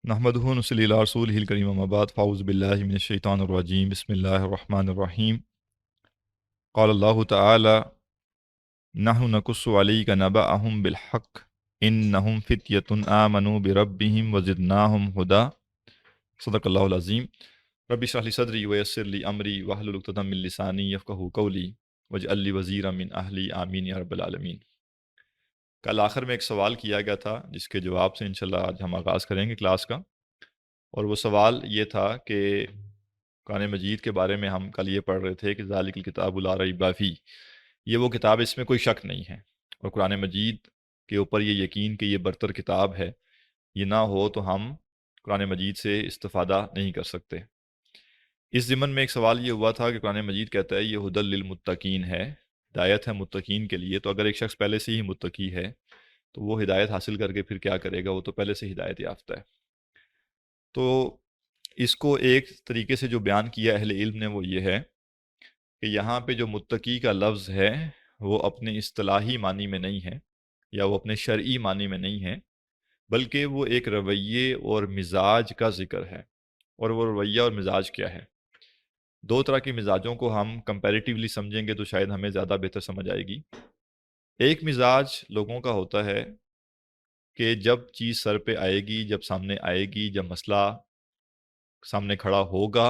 نحمدہ ونصلی علی رسولہ الکریم اما بعد فاعوذ باللہ من الشیطان الرجیم بسم اللہ الرحمن الرحیم قال اللہ تعالی نحن نقص علیک نبأہم بالحق انہم فتیۃ آمنوا بربہم وزدناہم ہدی صدق اللہ العظیم رب اشرح لی صدری ویسر لی امری واحلل عقدۃ من لسانی یفقہوا قولی واجعل لی وزیرا من اہلی آمین یا رب العالمین۔ کل آخر میں ایک سوال کیا گیا تھا جس کے جواب سے انشاءاللہ آج ہم آغاز کریں گے کلاس کا، اور وہ سوال یہ تھا کہ قرآن مجید کے بارے میں ہم کل یہ پڑھ رہے تھے کہ ذالک الکتاب لا ریب فیہ، یہ وہ کتاب اس میں کوئی شک نہیں ہے، اور قرآن مجید کے اوپر یہ یقین کہ یہ برتر کتاب ہے، یہ نہ ہو تو ہم قرآن مجید سے استفادہ نہیں کر سکتے۔ اس ضمن میں ایک سوال یہ ہوا تھا کہ قرآن مجید کہتا ہے یہ ہدی للمتقین ہے، ہدایت ہے متقین کے لیے، تو اگر ایک شخص پہلے سے ہی متقی ہے تو وہ ہدایت حاصل کر کے پھر کیا کرے گا، وہ تو پہلے سے ہدایت یافتہ ہے۔ تو اس کو ایک طریقے سے جو بیان کیا اہل علم نے وہ یہ ہے کہ یہاں پہ جو متقی کا لفظ ہے وہ اپنے اصطلاحی معنی میں نہیں ہے یا وہ اپنے شرعی معنی میں نہیں ہے، بلکہ وہ ایک رویے اور مزاج کا ذکر ہے۔ اور وہ رویہ اور مزاج کیا ہے؟ دو طرح کی مزاجوں کو ہم کمپیریٹیولی سمجھیں گے تو شاید ہمیں زیادہ بہتر سمجھ آئے گی۔ ایک مزاج لوگوں کا ہوتا ہے کہ جب چیز سر پہ آئے گی، جب سامنے آئے گی، جب مسئلہ سامنے کھڑا ہوگا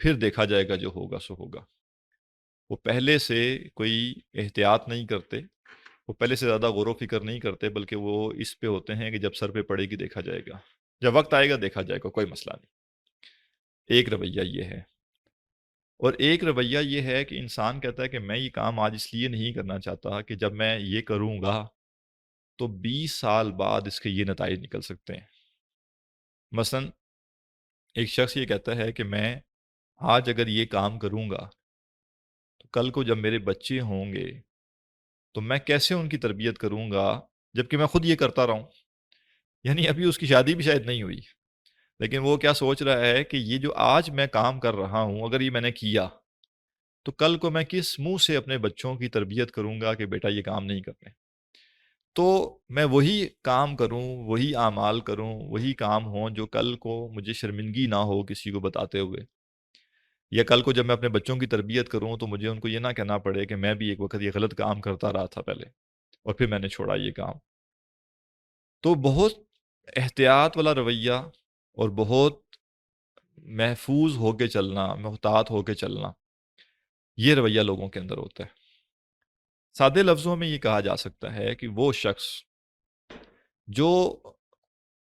پھر دیکھا جائے گا، جو ہوگا سو ہوگا۔ وہ پہلے سے کوئی احتیاط نہیں کرتے، وہ پہلے سے زیادہ غور و فکر نہیں کرتے، بلکہ وہ اس پہ ہوتے ہیں کہ جب سر پہ پڑے گی دیکھا جائے گا، جب وقت آئے گا دیکھا جائے گا، کوئی مسئلہ نہیں۔ ایک رویہ یہ ہے، اور ایک رویہ یہ ہے کہ انسان کہتا ہے کہ میں یہ کام آج اس لیے نہیں کرنا چاہتا کہ جب میں یہ کروں گا تو 20 سال بعد اس کے یہ نتائج نکل سکتے ہیں۔ مثلا ایک شخص یہ کہتا ہے کہ میں آج اگر یہ کام کروں گا تو کل کو جب میرے بچے ہوں گے تو میں کیسے ان کی تربیت کروں گا جبکہ میں خود یہ کرتا رہا ہوں۔ یعنی ابھی اس کی شادی بھی شاید نہیں ہوئی، لیکن وہ کیا سوچ رہا ہے کہ یہ جو آج میں کام کر رہا ہوں اگر یہ میں نے کیا تو کل کو میں کس منہ سے اپنے بچوں کی تربیت کروں گا کہ بیٹا یہ کام نہیں کرنے۔ تو میں وہی کام کروں، وہی اعمال کروں، وہی کام ہوں جو کل کو مجھے شرمندگی نہ ہو کسی کو بتاتے ہوئے، یا کل کو جب میں اپنے بچوں کی تربیت کروں تو مجھے ان کو یہ نہ کہنا پڑے کہ میں بھی ایک وقت یہ غلط کام کرتا رہا تھا پہلے اور پھر میں نے چھوڑا یہ کام۔ تو بہت احتیاط والا رویہ اور بہت محفوظ ہو کے چلنا، محتاط ہو کے چلنا، یہ رویہ لوگوں کے اندر ہوتا ہے۔ سادے لفظوں میں یہ کہا جا سکتا ہے کہ وہ شخص جو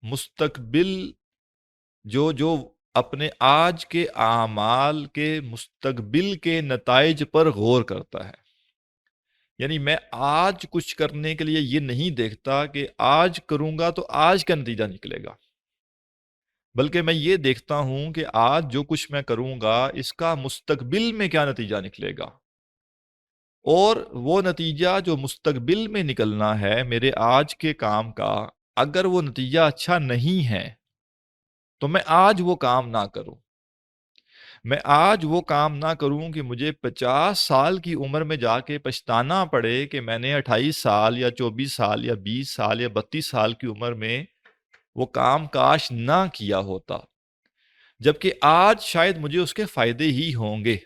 مستقبل جو اپنے آج کے اعمال کے مستقبل کے نتائج پر غور کرتا ہے، یعنی میں آج کچھ کرنے کے لیے یہ نہیں دیکھتا کہ آج کروں گا تو آج کا نتیجہ نکلے گا، بلکہ میں یہ دیکھتا ہوں کہ آج جو کچھ میں کروں گا اس کا مستقبل میں کیا نتیجہ نکلے گا، اور وہ نتیجہ جو مستقبل میں نکلنا ہے میرے آج کے کام کا، اگر وہ نتیجہ اچھا نہیں ہے تو میں آج وہ کام نہ کروں۔ میں آج وہ کام نہ کروں کہ مجھے 50 سال کی عمر میں جا کے پچھتانا پڑے کہ میں نے 28 سال یا 24 سال یا 20 سال یا 32 سال کی عمر میں وہ کام کاش نہ کیا ہوتا، جبکہ آج شاید مجھے اس کے فائدے ہی ہوں گے۔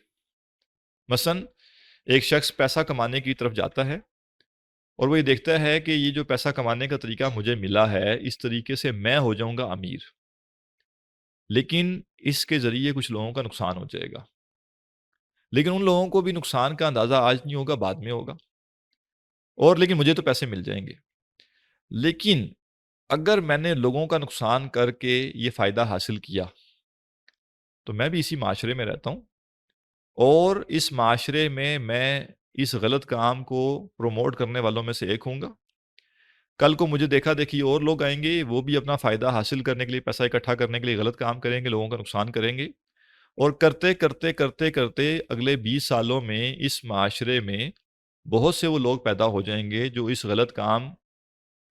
مثلا ایک شخص پیسہ کمانے کی طرف جاتا ہے اور وہ یہ دیکھتا ہے کہ یہ جو پیسہ کمانے کا طریقہ مجھے ملا ہے اس طریقے سے میں ہو جاؤں گا امیر، لیکن اس کے ذریعے کچھ لوگوں کا نقصان ہو جائے گا، لیکن ان لوگوں کو بھی نقصان کا اندازہ آج نہیں ہوگا، بعد میں ہوگا، اور لیکن مجھے تو پیسے مل جائیں گے۔ لیکن اگر میں نے لوگوں کا نقصان کر کے یہ فائدہ حاصل کیا تو میں بھی اسی معاشرے میں رہتا ہوں، اور اس معاشرے میں اس غلط کام کو پروموٹ کرنے والوں میں سے ایک ہوں گا۔ کل کو مجھے دیکھا دیکھی اور لوگ آئیں گے، وہ بھی اپنا فائدہ حاصل کرنے کے لیے، پیسہ اکٹھا کرنے کے لیے غلط کام کریں گے، لوگوں کا نقصان کریں گے، اور کرتے کرتے کرتے کرتے اگلے 20 سالوں میں اس معاشرے میں بہت سے وہ لوگ پیدا ہو جائیں گے جو اس غلط کام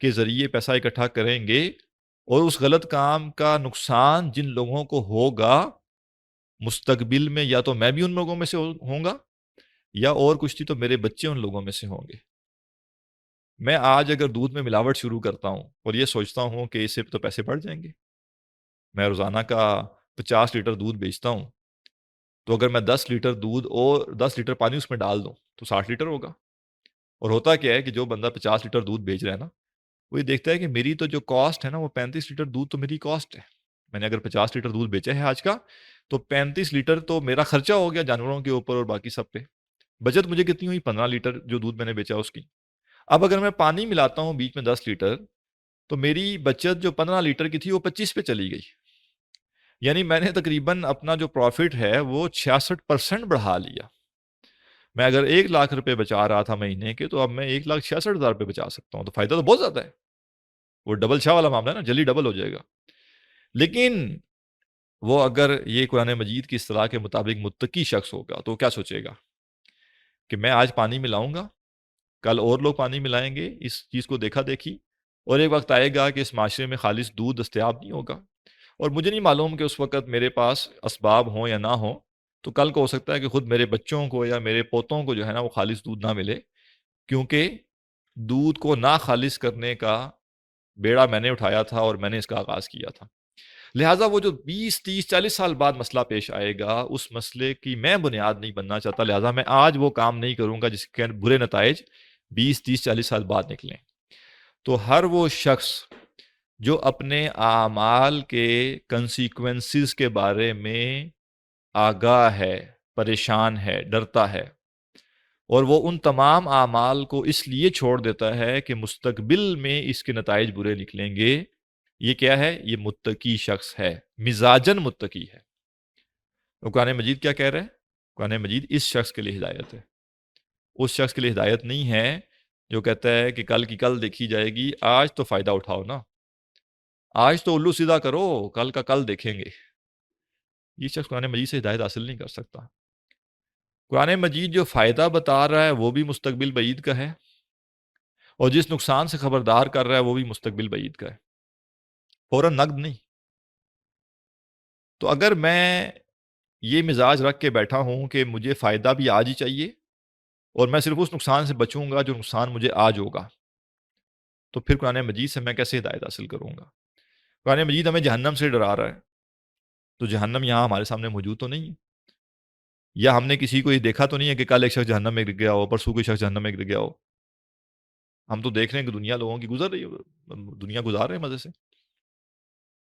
کے ذریعے پیسہ اکٹھا کریں گے، اور اس غلط کام کا نقصان جن لوگوں کو ہوگا مستقبل میں یا تو میں بھی ان لوگوں میں سے ہوں گا، یا اور کچھ تھی تو میرے بچے ان لوگوں میں سے ہوں گے۔ میں آج اگر دودھ میں ملاوٹ شروع کرتا ہوں اور یہ سوچتا ہوں کہ اس سے تو پیسے بڑھ جائیں گے، میں روزانہ کا 50 لیٹر دودھ بیچتا ہوں، تو اگر میں 10 لیٹر دودھ اور 10 لیٹر پانی اس میں ڈال دوں تو 60 لیٹر ہوگا۔ اور ہوتا کیا ہے کہ جو بندہ 50 لیٹر دودھ بیچ رہا ہے نا، وہ یہ دیکھتا ہے کہ میری تو جو کاسٹ ہے نا، وہ 35 لیٹر دودھ تو میری کاسٹ ہے۔ میں نے اگر 50 لیٹر دودھ بیچا ہے آج کا، تو 35 لیٹر تو میرا خرچہ ہو گیا جانوروں کے اوپر اور باقی سب پہ۔ بچت مجھے کتنی ہوئی؟ 15 لیٹر جو دودھ میں نے بیچا اس کی۔ اب اگر میں پانی ملاتا ہوں بیچ میں 10 لیٹر، تو میری بچت جو 15 لیٹر کی تھی وہ 25 پہ چلی گئی۔ یعنی میں نے تقریباً اپنا جو پروفٹ ہے وہ 66% بڑھا لیا۔ میں اگر 1 لاکھ روپے بچا رہا تھا مہینے کے، تو اب میں 1,66,000 روپے بچا سکتا ہوں۔ تو فائدہ تو بہت زیادہ ہے۔ وہ ڈبل شاہ والا معاملہ ہے نا، جلدی ڈبل ہو جائے گا۔ لیکن وہ اگر یہ قرآن مجید کی اصطلاح کے مطابق متقی شخص ہوگا تو کیا سوچے گا کہ میں آج پانی ملاؤں گا، کل اور لوگ پانی ملائیں گے، اس چیز کو دیکھا دیکھی، اور ایک وقت آئے گا کہ اس معاشرے میں خالص دودھ دستیاب نہیں ہوگا، اور مجھے نہیں معلوم کہ اس وقت میرے پاس اسباب ہوں یا نہ ہوں، تو کل کو ہو سکتا ہے کہ خود میرے بچوں کو یا میرے پوتوں کو جو ہے نا وہ خالص دودھ نہ ملے، کیونکہ دودھ کو نہ خالص کرنے کا بیڑا میں نے اٹھایا تھا اور میں نے اس کا آغاز کیا تھا۔ لہٰذا وہ جو 20 30 40 سال بعد مسئلہ پیش آئے گا، اس مسئلے کی میں بنیاد نہیں بننا چاہتا، لہٰذا میں آج وہ کام نہیں کروں گا جس کے برے نتائج 20 30 40 سال بعد نکلیں۔ تو ہر وہ شخص جو اپنے اعمال کے کنسیکوینسز کے بارے میں آگاہ ہے، پریشان ہے، ڈرتا ہے، اور وہ ان تمام اعمال کو اس لیے چھوڑ دیتا ہے کہ مستقبل میں اس کے نتائج برے نکلیں گے، یہ کیا ہے؟ یہ متقی شخص ہے، مزاجن متقی ہے۔ تو قرآن مجید کیا کہہ رہا ہے؟ قرآن مجید اس شخص کے لیے ہدایت ہے، اس شخص کے لیے ہدایت نہیں ہے جو کہتا ہے کہ کل کی کل دیکھی جائے گی، آج تو فائدہ اٹھاؤ نا، آج تو الو سیدھا کرو، کل کا کل دیکھیں گے۔ یہ شخص قرآن مجید سے ہدایت حاصل نہیں کر سکتا۔ قرآن مجید جو فائدہ بتا رہا ہے وہ بھی مستقبل بعید کا ہے، اور جس نقصان سے خبردار کر رہا ہے وہ بھی مستقبل بعید کا ہے، فوراً نقد نہیں۔ تو اگر میں یہ مزاج رکھ کے بیٹھا ہوں کہ مجھے فائدہ بھی آج ہی چاہیے، اور میں صرف اس نقصان سے بچوں گا جو نقصان مجھے آج ہوگا، تو پھر قرآن مجید سے میں کیسے ہدایت حاصل کروں گا؟ قرآن مجید ہمیں جہنم سے ڈرا رہا ہے، تو جہنم یہاں ہمارے سامنے موجود تو نہیں ہے، یا ہم نے کسی کو یہ دیکھا تو نہیں ہے کہ کل ایک شخص جہنم میں گر گیا ہو، پرسوں کوئی شخص جہنم میں گر گیا ہو۔ ہم تو دیکھ رہے ہیں کہ دنیا لوگوں کی گزر رہی ہے، دنیا گزار رہے ہیں مزے سے۔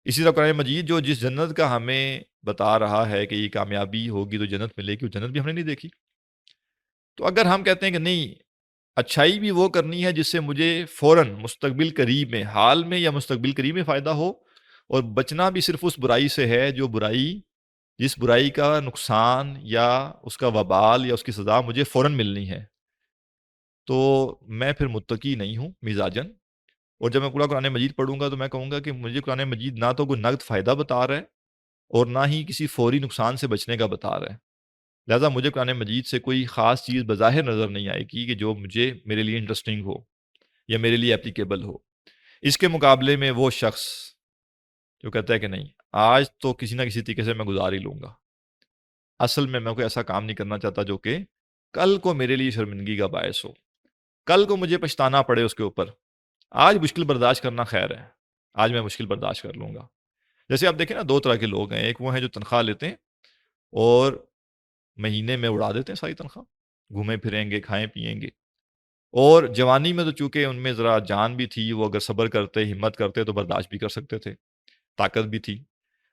اسی طرح قرآن مجید جو جس جنت کا ہمیں بتا رہا ہے کہ یہ کامیابی ہوگی تو جنت ملے گی، وہ جنت بھی ہم نے نہیں دیکھی۔ تو اگر ہم کہتے ہیں کہ نہیں، اچھائی بھی وہ کرنی ہے جس سے مجھے فوراً مستقبل قریب میں، حال میں یا مستقبل قریب میں فائدہ ہو، اور بچنا بھی صرف اس برائی سے ہے جو برائی، جس برائی کا نقصان یا اس کا وبال یا اس کی سزا مجھے فوراً ملنی ہے، تو میں پھر متقی نہیں ہوں مزاجن۔ اور جب میں پورا قرآن مجید پڑھوں گا تو میں کہوں گا کہ مجھے قرآن مجید نہ تو کوئی نقد فائدہ بتا رہا ہے، اور نہ ہی کسی فوری نقصان سے بچنے کا بتا رہا ہے۔ لہٰذا مجھے قرآن مجید سے کوئی خاص چیز بظاہر نظر نہیں آئے گی کہ جو مجھے میرے لیے انٹرسٹنگ ہو یا میرے لیے اپلیکیبل ہو۔ اس کے مقابلے میں وہ شخص جو کہتا ہے کہ نہیں، آج تو کسی نہ کسی طریقے سے میں گزار ہی لوں گا، اصل میں کوئی ایسا کام نہیں کرنا چاہتا جو کہ کل کو میرے لیے شرمندگی کا باعث ہو، کل کو مجھے پچھتانا پڑے اس کے اوپر۔ آج مشکل برداشت کرنا خیر ہے، آج میں مشکل برداشت کر لوں گا۔ جیسے آپ دیکھیں نا، دو طرح کے لوگ ہیں، ایک وہ ہیں جو تنخواہ لیتے ہیں اور مہینے میں اڑا دیتے ہیں ساری تنخواہ، گھومیں پھریں گے، کھائیں پئیں گے، اور جوانی میں تو چونکہ ان میں ذرا جان بھی تھی، وہ اگر صبر کرتے، ہمت کرتے تو برداشت بھی کر سکتے تھے، طاقت بھی تھی۔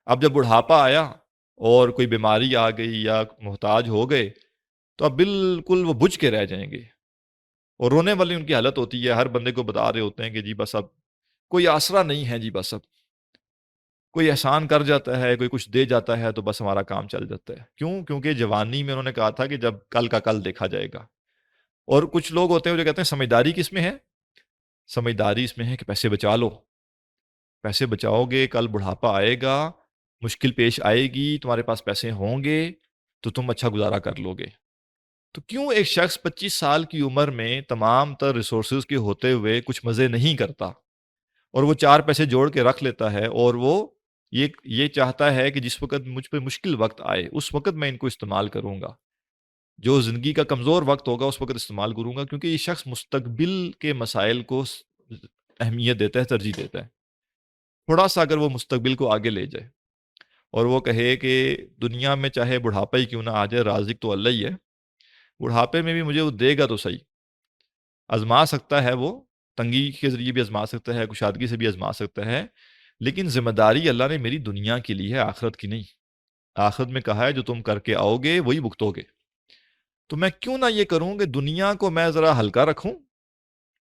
اب جب بڑھاپا آیا اور کوئی بیماری آ گئی یا محتاج ہو گئے، تو اب بالکل وہ بجھ کے رہ جائیں گے، اور رونے والی ان کی حالت ہوتی ہے۔ ہر بندے کو بتا رہے ہوتے ہیں کہ جی بس اب کوئی آسرا نہیں ہے، جی بس اب کوئی احسان کر جاتا ہے، کوئی کچھ دے جاتا ہے تو بس ہمارا کام چل جاتا ہے۔ کیوں؟ کیونکہ جوانی میں انہوں نے کہا تھا کہ جب کل کا کل دیکھا جائے گا۔ اور کچھ لوگ ہوتے ہیں جو کہتے ہیں سمجھداری کس میں ہے؟ سمجھداری اس میں ہے کہ پیسے بچا لو، پیسے بچاؤ گے، کل بڑھاپا آئے گا، مشکل پیش آئے گی، تمہارے پاس پیسے ہوں گے تو تم اچھا گزارا کر لو گے۔ تو کیوں ایک شخص 25 سال کی عمر میں تمام تر ریسورسز کے ہوتے ہوئے کچھ مزے نہیں کرتا، اور وہ 4 پیسے جوڑ کے رکھ لیتا ہے، اور وہ یہ چاہتا ہے کہ جس وقت مجھ پہ مشکل وقت آئے اس وقت میں ان کو استعمال کروں گا، جو زندگی کا کمزور وقت ہوگا اس وقت استعمال کروں گا، کیونکہ یہ شخص مستقبل کے مسائل کو اہمیت دیتا ہے، ترجیح دیتا ہے، تھوڑا سا اگر وہ مستقبل کو آگے لے جائے۔ اور وہ کہے کہ دنیا میں چاہے بڑھاپا ہی کیوں نہ آ جائے، رازق تو اللہ ہی ہے، بڑھاپے میں بھی مجھے وہ دے گا تو صحیح، آزما سکتا ہے، وہ تنگی کے ذریعے بھی آزما سکتا ہے، کشادگی سے بھی آزما سکتا ہے، لیکن ذمہ داری اللہ نے میری دنیا کی لی ہے، آخرت کی نہیں۔ آخرت میں کہا ہے جو تم کر کے آؤ گے وہی بھگتو گے، تو میں کیوں نہ یہ کروں کہ دنیا کو میں ذرا ہلکا رکھوں،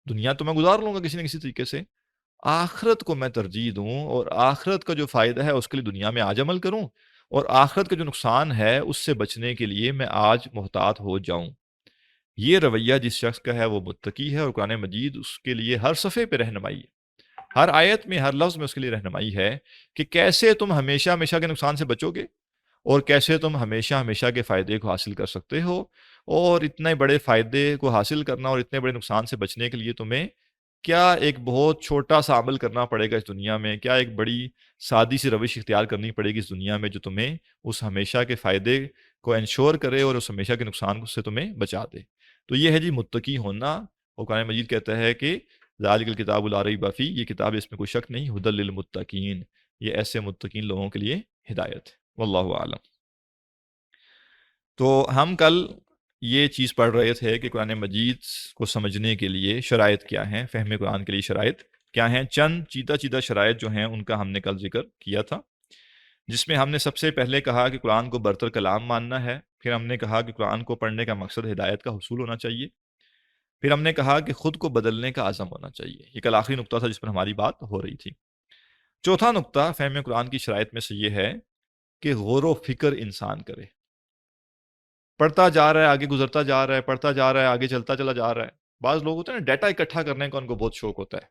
دنیا تو میں گزار لوں گا کسی نہ کسی طریقے سے، آخرت کو میں ترجیح دوں، اور آخرت کا جو فائدہ ہے اس کے لیے دنیا میں آج عمل کروں، اور آخرت کا جو نقصان ہے اس سے بچنے کے لیے میں آج محتاط ہو جاؤں۔ یہ رویہ جس شخص کا ہے وہ متقی ہے، اور قرآن مجید اس کے لیے ہر صفحے پہ رہنمائی ہے، ہر آیت میں، ہر لفظ میں اس کے لیے رہنمائی ہے کہ کیسے تم ہمیشہ ہمیشہ کے نقصان سے بچو گے، اور کیسے تم ہمیشہ ہمیشہ کے فائدے کو حاصل کر سکتے ہو، اور اتنے بڑے فائدے کو حاصل کرنا اور اتنے بڑے نقصان سے بچنے کے لیے تمہیں کیا ایک بہت چھوٹا سا عمل کرنا پڑے گا اس دنیا میں، کیا ایک بڑی سادی سی روش اختیار کرنی پڑے گی اس دنیا میں جو تمہیں اس ہمیشہ کے فائدے کو انشور کرے اور اس ہمیشہ کے نقصان سے تمہیں بچا دے۔ تو یہ ہے جی متقی ہونا، اور قرآن مجید کہتا ہے کہ ذالک الکتاب لا ریب فیہ، یہ کتاب اس میں کوئی شک نہیں، ھدی للمتقین، یہ ایسے متقین لوگوں کے لیے ہدایت ہے۔ واللہ اعلم۔ تو ہم کل یہ چیز پڑھ رہے تھے کہ قرآن مجید کو سمجھنے کے لیے شرائط کیا ہیں، فہم قرآن کے لیے شرائط کیا ہیں، چند چیدہ چیدہ شرائط جو ہیں ان کا ہم نے کل ذکر کیا تھا، جس میں ہم نے سب سے پہلے کہا کہ قرآن کو برتر کلام ماننا ہے، پھر ہم نے کہا کہ قرآن کو پڑھنے کا مقصد ہدایت کا حصول ہونا چاہیے، پھر ہم نے کہا کہ خود کو بدلنے کا عزم ہونا چاہیے، یہ کل آخری نقطہ تھا جس پر ہماری بات ہو رہی تھی۔ چوتھا نقطہ فہم قرآن کی شرائط میں سے یہ ہے کہ غور و فکر انسان کرے، پڑھتا جا رہا ہے، آگے گزرتا جا رہا ہے، پڑھتا جا رہا ہے، آگے چلتا چلا جا رہا ہے۔ بعض لوگ ہوتے ہیں نا ڈیٹا اکٹھا کرنے کا ان کو بہت شوق ہوتا ہے،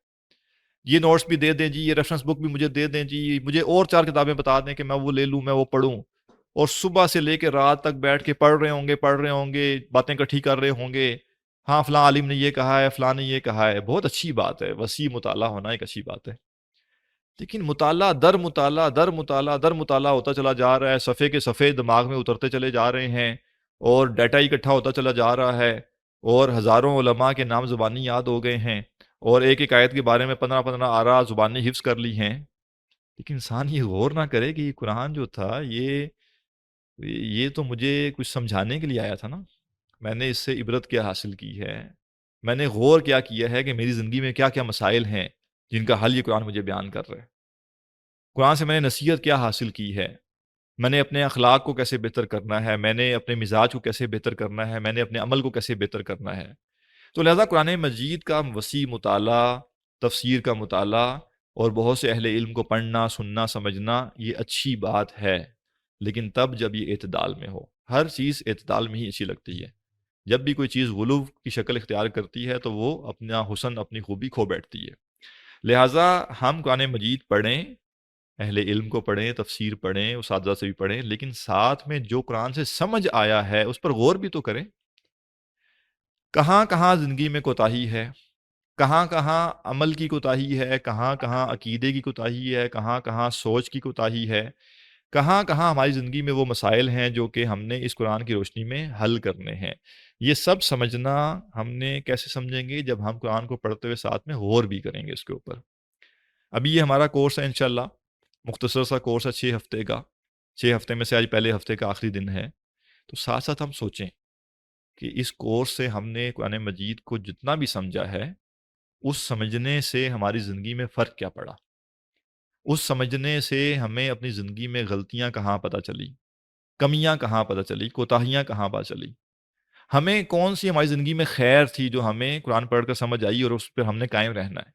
یہ نوٹس بھی دے دیں جی، یہ ریفرنس بک بھی مجھے دے دیں جی، مجھے اور 4 کتابیں بتا دیں کہ میں وہ لے لوں، میں وہ پڑھوں، اور صبح سے لے کے رات تک بیٹھ کے پڑھ رہے ہوں گے، باتیں اکٹھی کر رہے ہوں گے، ہاں فلاں عالم نے یہ کہا ہے، فلاں نے یہ کہا ہے، بہت اچھی بات ہے، وسیع مطالعہ ہونا ایک اچھی بات ہے، لیکن مطالعہ در مطالعہ در مطالعہ در مطالعہ ہوتا چلا جا رہا ہے، صفحے کے صفحے دماغ میں اترتے چلے جا رہے ہیں، اور ڈیٹا اکٹھا ہوتا چلا جا رہا ہے، اور ہزاروں علماء کے نام زبانی یاد ہو گئے ہیں، اور ایک ایک آیت کے بارے میں 15 آراء زبانی حفظ کر لی ہیں، لیکن انسان یہ غور نہ کرے کہ یہ قرآن جو تھا یہ تو مجھے کچھ سمجھانے کے لیے آیا تھا نا، میں نے اس سے عبرت کیا حاصل کی ہے، میں نے غور کیا ہے کہ میری زندگی میں کیا کیا مسائل ہیں جن کا حل یہ قرآن مجھے بیان کر رہا ہے، قرآن سے میں نے نصیحت کیا حاصل کی ہے، میں نے اپنے اخلاق کو کیسے بہتر کرنا ہے، میں نے اپنے مزاج کو کیسے بہتر کرنا ہے، میں نے اپنے عمل کو کیسے بہتر کرنا ہے۔ تو لہذا قرآن مجید کا وسیع مطالعہ، تفسیر کا مطالعہ، اور بہت سے اہل علم کو پڑھنا، سننا، سمجھنا یہ اچھی بات ہے، لیکن تب جب یہ اعتدال میں ہو، ہر چیز اعتدال میں ہی اچھی لگتی ہے، جب بھی کوئی چیز غلو کی شکل اختیار کرتی ہے تو وہ اپنا حسن، اپنی خوبی کھو بیٹھتی ہے۔ لہٰذا ہم قرآن مجید پڑھیں، اہل علم کو پڑھیں، تفسیر پڑھیں، اساتذہ سے بھی پڑھیں، لیکن ساتھ میں جو قرآن سے سمجھ آیا ہے اس پر غور بھی تو کریں، کہاں کہاں زندگی میں کوتاہی ہے، کہاں کہاں عمل کی کوتاہی ہے، کہاں کہاں عقیدے کی کوتاہی ہے، کہاں کہاں سوچ کی کوتاہی ہے، کہاں کہاں ہماری زندگی میں وہ مسائل ہیں جو کہ ہم نے اس قرآن کی روشنی میں حل کرنے ہیں۔ یہ سب سمجھنا ہم نے کیسے سمجھیں گے؟ جب ہم قرآن کو پڑھتے ہوئے ساتھ میں غور بھی کریں گے اس کے اوپر۔ ابھی یہ ہمارا کورس ہے انشاءاللہ، مختصر سا کورس ہے 6 ہفتے کا، 6 ہفتے میں سے آج پہلے ہفتے کا آخری دن ہے، تو ساتھ ساتھ ہم سوچیں کہ اس کورس سے ہم نے قرآن مجید کو جتنا بھی سمجھا ہے، اس سمجھنے سے ہماری زندگی میں فرق کیا پڑا، اس سمجھنے سے ہمیں اپنی زندگی میں غلطیاں کہاں پتہ چلی، کمیاں کہاں پتہ چلی، کوتاہیاں کہاں پتہ چلی، ہمیں کون سی ہماری زندگی میں خیر تھی جو ہمیں قرآن پڑھ کر سمجھ آئی اور اس پہ ہم نے قائم رہنا ہے،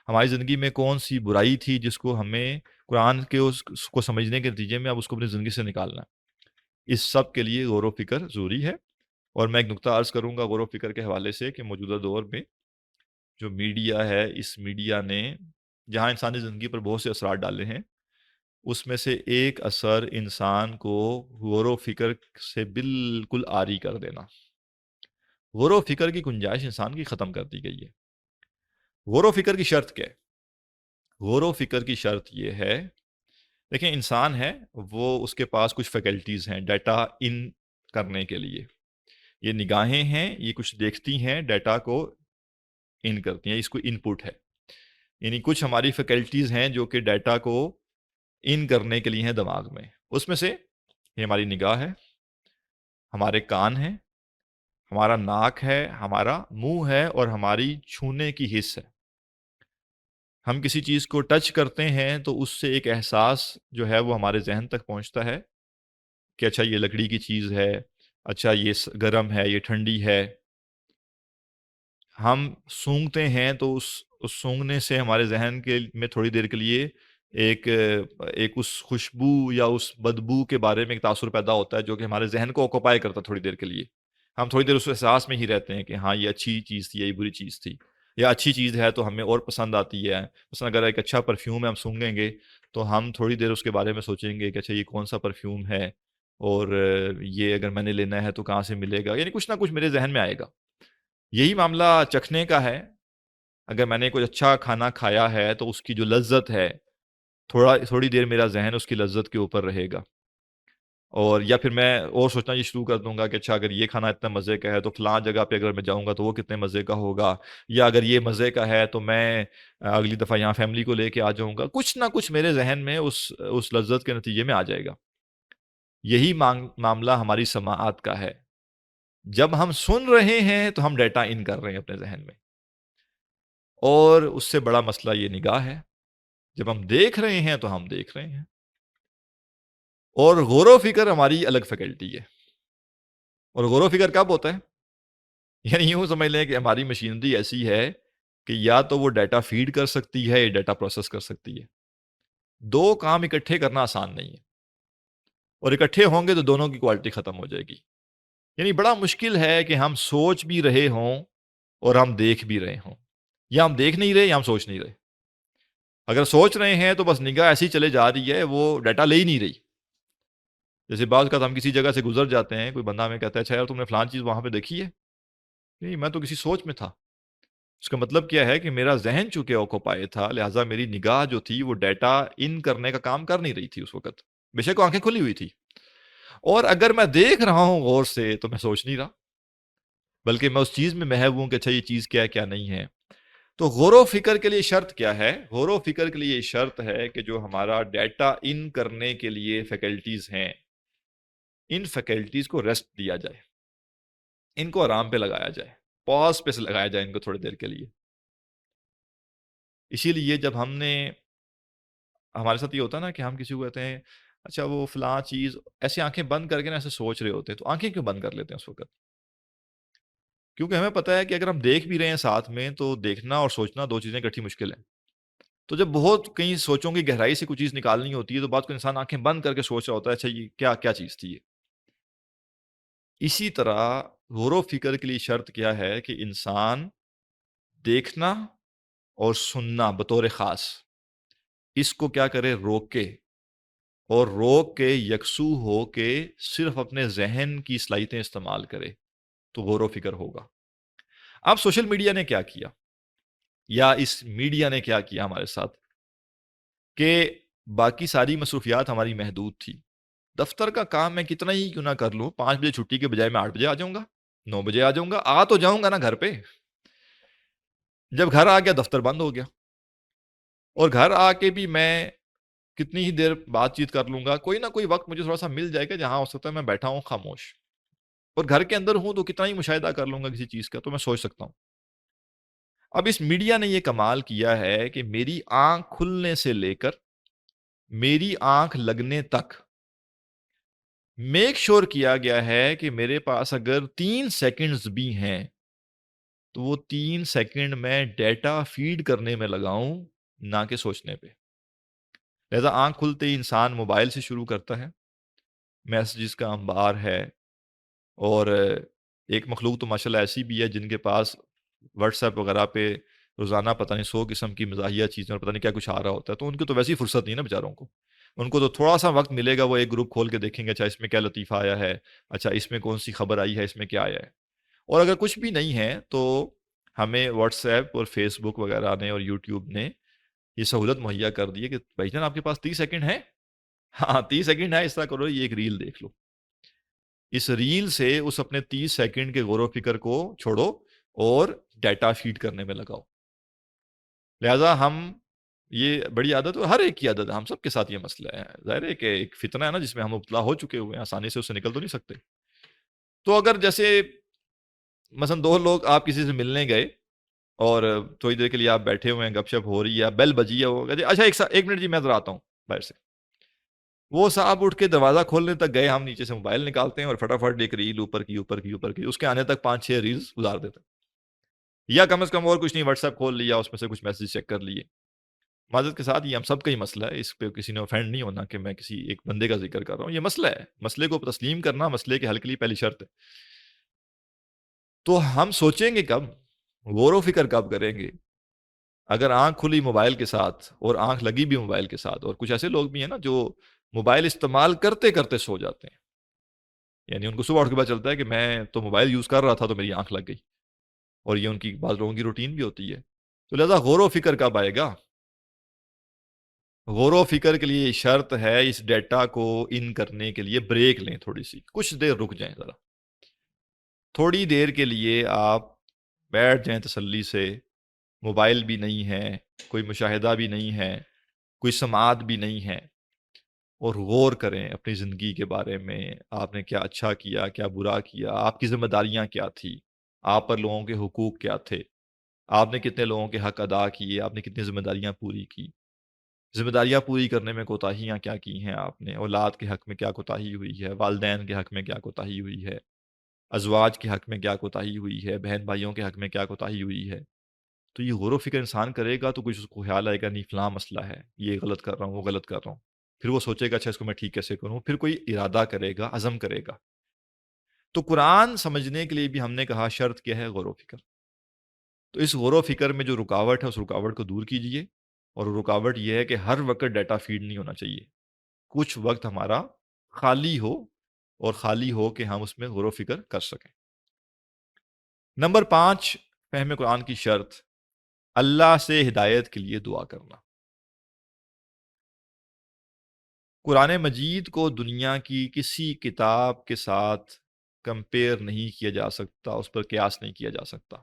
ہماری زندگی میں کون سی برائی تھی جس کو ہمیں قرآن کے اس کو سمجھنے کے نتیجے میں اب اس کو اپنی زندگی سے نکالنا ہے۔ اس سب کے لیے غور و فکر ضروری ہے، اور میں ایک نقطہ عرض کروں گا غور و فکر کے حوالے سے کہ موجودہ دور میں جو میڈیا ہے، اس میڈیا نے جہاں انسانی زندگی پر بہت سے اثرات ڈالے ہیں، اس میں سے ایک اثر انسان کو غور و فکر سے بالکل عاری کر دینا، غور و فکر کی گنجائش انسان کی ختم کر دی گئی ہے۔ غور و فکر کی شرط کیا ہے؟ غور و فکر کی شرط یہ ہے، دیکھیں انسان ہے، وہ اس کے پاس کچھ فیکلٹیز ہیں ڈیٹا ان کرنے کے لیے، یہ نگاہیں ہیں، یہ کچھ دیکھتی ہیں، ڈیٹا کو ان کرتی ہیں، اس کو ان پٹ ہے، یعنی کچھ ہماری فیکلٹیز ہیں جو کہ ڈیٹا کو ان کرنے کے لیے ہیں دماغ میں. اس میں سے یہ ہماری نگاہ ہے، ہمارے کان ہیں، ہمارا ناک ہے، ہمارا منہ ہے، اور ہماری چھونے کی حس ہے. ہم کسی چیز کو ٹچ کرتے ہیں تو اس سے ایک احساس جو ہے وہ ہمارے ذہن تک پہنچتا ہے کہ اچھا یہ لکڑی کی چیز ہے، اچھا یہ گرم ہے، یہ ٹھنڈی ہے. ہم سونگھتے ہیں تو اس سونگھنے سے ہمارے ذہن کے میں تھوڑی دیر کے لیے ایک اس خوشبو یا اس بدبو کے بارے میں ایک تاثر پیدا ہوتا ہے جو کہ ہمارے ذہن کو آکوپائی کرتا ہے تھوڑی دیر کے لیے. ہم تھوڑی دیر اس احساس میں ہی رہتے ہیں کہ ہاں یہ اچھی چیز تھی یا یہ بری چیز تھی، یا اچھی چیز ہے تو ہمیں اور پسند آتی ہے. مثلا اگر ایک اچھا پرفیوم ہے ہم سونگھیں گے تو ہم تھوڑی دیر اس کے بارے میں سوچیں گے کہ اچھا یہ کون سا پرفیوم ہے، اور یہ اگر میں نے لینا ہے تو کہاں سے ملے گا، یعنی کچھ نہ کچھ میرے ذہن میں آئے گا. یہی معاملہ چکھنے کا ہے. اگر میں نے کوئی اچھا کھانا کھایا ہے تو اس کی جو لذت ہے تھوڑی دیر میرا ذہن اس کی لذت کے اوپر رہے گا، اور یا پھر میں اور سوچنا یہ شروع کر دوں گا کہ اچھا اگر یہ کھانا اتنا مزے کا ہے تو فلاں جگہ پہ اگر میں جاؤں گا تو وہ کتنے مزے کا ہوگا، یا اگر یہ مزے کا ہے تو میں اگلی دفعہ یہاں فیملی کو لے کے آ جاؤں گا. کچھ نہ کچھ میرے ذہن میں اس لذت کے نتیجے میں آ جائے گا. یہی معاملہ ہماری سماعت کا ہے. جب ہم سن رہے ہیں تو ہم ڈیٹا ان کر رہے ہیں اپنے ذہن میں، اور اس سے بڑا مسئلہ یہ نگاہ ہے. جب ہم دیکھ رہے ہیں تو ہم دیکھ رہے ہیں، اور غور و فکر ہماری الگ فیکلٹی ہے. اور غور و فکر کب ہوتا ہے؟ یعنی یوں سمجھ لیں کہ ہماری مشینری ایسی ہے کہ یا تو وہ ڈیٹا فیڈ کر سکتی ہے یا ڈیٹا پروسیس کر سکتی ہے. دو کام اکٹھے کرنا آسان نہیں ہے، اور اکٹھے ہوں گے تو دونوں کی کوالٹی ختم ہو جائے گی. یعنی بڑا مشکل ہے کہ ہم سوچ بھی رہے ہوں اور ہم دیکھ بھی رہے ہوں، یا ہم دیکھ نہیں رہے یا ہم سوچ نہیں رہے. اگر سوچ رہے ہیں تو بس نگاہ ایسی چلے جا رہی ہے، وہ ڈیٹا لے ہی نہیں رہی. جیسے بعض کا ہم کسی جگہ سے گزر جاتے ہیں، کوئی بندہ ہمیں کہتا ہے اچھا یار تم نے فلان چیز وہاں پہ دیکھی ہے؟ نہیں، میں تو کسی سوچ میں تھا. اس کا مطلب کیا ہے کہ میرا ذہن چونکہ آکوپائے تھا، لہٰذا میری نگاہ جو تھی وہ ڈیٹا ان کرنے کا کام کر نہیں رہی تھی اس وقت، بے شک آنکھیں کھلی ہوئی تھی. اور اگر میں دیکھ رہا ہوں غور سے تو میں سوچ نہیں رہا، بلکہ میں اس چیز میں محو ہوں کہ اچھا یہ چیز کیا ہے کیا نہیں ہے. تو غور و فکر کے لیے شرط کیا ہے؟ غور و فکر کے لیے شرط ہے کہ جو ہمارا ڈیٹا ان کرنے کے لیے فیکلٹیز ہیں، ان فیکلٹیز کو ریسٹ دیا جائے، ان کو آرام پہ لگایا جائے، پاز پہ لگایا جائے ان کو تھوڑی دیر کے لیے. اسی لیے جب ہمارے ساتھ یہ ہوتا ہے نا کہ ہم کسی کو کہتے ہیں اچھا وہ فلاں چیز، ایسے آنکھیں بند کر کے نا ایسے سوچ رہے ہوتے ہیں، تو آنکھیں کیوں بند کر لیتے ہیں اس وقت؟ کیونکہ ہمیں پتہ ہے کہ اگر ہم دیکھ بھی رہے ہیں ساتھ میں تو دیکھنا اور سوچنا دو چیزیں اکٹھی مشکل ہیں. تو جب بہت کہیں سوچوں کی گہرائی سے کوئی چیز نکالنی ہوتی ہے تو بعد کو انسان آنکھیں بند کر کے سوچ رہا ہوتا ہے اچھا یہ کیا چیز تھی یہ. اسی طرح غور و فکر کے لیے شرط کیا ہے کہ انسان دیکھنا اور سننا بطور خاص اس کو کیا کرے، روکے، اور روک کے یکسو ہو کے صرف اپنے ذہن کی صلاحیتیں استعمال کرے تو غور و فکر ہوگا. اب سوشل میڈیا نے کیا کیا، یا اس میڈیا نے کیا کیا ہمارے ساتھ، کہ باقی ساری مصروفیات ہماری محدود تھی. دفتر کا کام میں کتنا ہی کیوں نہ کر لوں، 5 بجے چھٹی کے بجائے میں 8 بجے آ جاؤں گا، 9 بجے آ جاؤں گا، آ تو جاؤں گا نا گھر پہ. جب گھر آ گیا دفتر بند ہو گیا، اور گھر آ کے بھی میں کتنی ہی دیر بات چیت کر لوں گا، کوئی نہ کوئی وقت مجھے تھوڑا سا مل جائے گا جہاں ہو سکتا ہے میں بیٹھا ہوں خاموش، اور گھر کے اندر ہوں تو کتنا ہی مشاہدہ کر لوں گا کسی چیز کا، تو میں سوچ سکتا ہوں. اب اس میڈیا نے یہ کمال کیا ہے کہ میری آنکھ کھلنے سے لے کر میری آنکھ لگنے تک میک شور کیا گیا ہے کہ میرے پاس اگر 3 سیکنڈز بھی ہیں تو وہ 3 سیکنڈ میں ڈیٹا فیڈ کرنے میں لگاؤں، نہ کہ سوچنے پہ. لہذا آنکھ کھلتے ہی انسان موبائل سے شروع کرتا ہے، میسیجز کا انبار ہے، اور ایک مخلوق تو ماشاءاللہ ایسی بھی ہے جن کے پاس واٹس ایپ وغیرہ پہ روزانہ پتہ نہیں 100 قسم کی مزاحیہ چیزیں اور پتہ نہیں کیا کچھ آ رہا ہوتا ہے، تو ان کی تو ویسی فرصت نہیں نا بیچاروں کو. ان کو تو تھوڑا سا وقت ملے گا، وہ ایک گروپ کھول کے دیکھیں گے اچھا اس میں کیا لطیفہ آیا ہے، اچھا اس میں کون سی خبر آئی ہے، اس میں کیا آیا ہے. اور اگر کچھ بھی نہیں ہے تو ہمیں واٹس ایپ اور فیس بک وغیرہ نے اور یوٹیوب نے یہ سہولت مہیا کر دی ہے کہ بھائی جان آپ کے پاس 30 سیکنڈ ہے، ہاں 30 سیکنڈ ہے، اس طرح کرو یہ ایک ریل دیکھ لو. اس ریل سے اس اپنے 30 سیکنڈ کے غور و فکر کو چھوڑو اور ڈیٹا فیڈ کرنے میں لگاؤ. لہذا ہم یہ بڑی عادت ہے، ہر ایک کی عادت ہے، ہم سب کے ساتھ یہ مسئلہ ہے. ظاہر ہے کہ ایک فتنہ ہے نا جس میں ہم مبتلا ہو چکے ہوئے ہیں، آسانی سے اس سے نکل تو نہیں سکتے. تو اگر جیسے مثلا دو لوگ آپ کسی سے ملنے گئے اور تھوڑی دیر کے لیے آپ بیٹھے ہوئے ہیں، گپ شپ ہو رہی ہے، بیل بجی ہے، وہ کہتے ہیں اچھا ایک منٹ جی میں ذرا آتا ہوں باہر سے. وہ صاحب اٹھ کے دروازہ کھولنے تک گئے، ہم نیچے سے موبائل نکالتے ہیں اور فٹافٹ ایک ریل اوپر کی، اس کے آنے تک 5-6 ریلز گزار دیتے ہیں. یا کم از کم اور کچھ نہیں، واٹس ایپ کھول لیا، اس میں سے کچھ میسج چیک کر لیے. معذرت کے ساتھ یہ ہم سب کا ہی مسئلہ ہے، اس پہ کسی نے اوفینڈ نہیں ہونا کہ میں کسی ایک بندے کا ذکر کر رہا ہوں. یہ مسئلہ ہے، مسئلے کو تسلیم کرنا مسئلے کے حل کے لیے پہلی شرط ہے. تو ہم سوچیں گے کب، غور و فکر کب کریں گے؟ اگر آنکھ کھلی موبائل کے ساتھ اور آنکھ لگی بھی موبائل کے ساتھ. اور کچھ ایسے لوگ بھی ہیں نا جو موبائل استعمال کرتے کرتے سو جاتے ہیں، یعنی ان کو صبح اٹھ کے پتہ چلتا ہے کہ میں تو موبائل یوز کر رہا تھا تو میری آنکھ لگ گئی. اور یہ ان کی بعض لوگوں کی روٹین بھی ہوتی ہے. تو لہذا غور و فکر کب آئے گا؟ غور و فکر کے لیے شرط ہے اس ڈیٹا کو ان کرنے کے لیے بریک لیں، تھوڑی سی کچھ دیر رک جائیں، ذرا تھوڑی دیر کے لیے آپ بیٹھ جائیں تسلی سے. موبائل بھی نہیں ہے، کوئی مشاہدہ بھی نہیں ہے، کوئی سماعت بھی نہیں ہے، اور غور کریں اپنی زندگی کے بارے میں. آپ نے کیا اچھا کیا، کیا برا کیا، آپ کی ذمہ داریاں کیا تھی، آپ پر لوگوں کے حقوق کیا تھے، آپ نے کتنے لوگوں کے حق ادا کیے، آپ نے کتنی ذمہ داریاں پوری کی، ذمہ داریاں پوری کرنے میں کوتاہیاں کیا کی ہیں آپ نے، اولاد کے حق میں کیا کوتاہی ہوئی ہے، والدین کے حق میں کیا کوتاہی ہوئی ہے، ازواج کے حق میں کیا کوتاہی ہوئی ہے، بہن بھائیوں کے حق میں کیا کوتاہی ہوئی ہے. تو یہ غور و فکر انسان کرے گا تو کچھ اس کو خیال آئے گا نہیں فلاں مسئلہ ہے، یہ غلط کر رہا ہوں، وہ غلط کر رہا ہوں. پھر وہ سوچے گا اچھا اس کو میں ٹھیک کیسے کروں، پھر کوئی ارادہ کرے گا، عزم کرے گا. تو قرآن سمجھنے کے لیے بھی ہم نے کہا شرط کیا ہے؟ غور و فکر. تو اس غور و فکر میں جو رکاوٹ ہے اس رکاوٹ کو دور کیجئے. اور رکاوٹ یہ ہے کہ ہر وقت ڈیٹا فیڈ نہیں ہونا چاہیے، کچھ وقت ہمارا خالی ہو، اور خالی ہو کہ ہم اس میں غور و فکر کر سکیں. نمبر 5 فہم قرآن کی شرط، اللہ سے ہدایت کے لیے دعا کرنا. قرآن مجید کو دنیا کی کسی کتاب کے ساتھ کمپیئر نہیں کیا جا سکتا، اس پر قیاس نہیں کیا جا سکتا.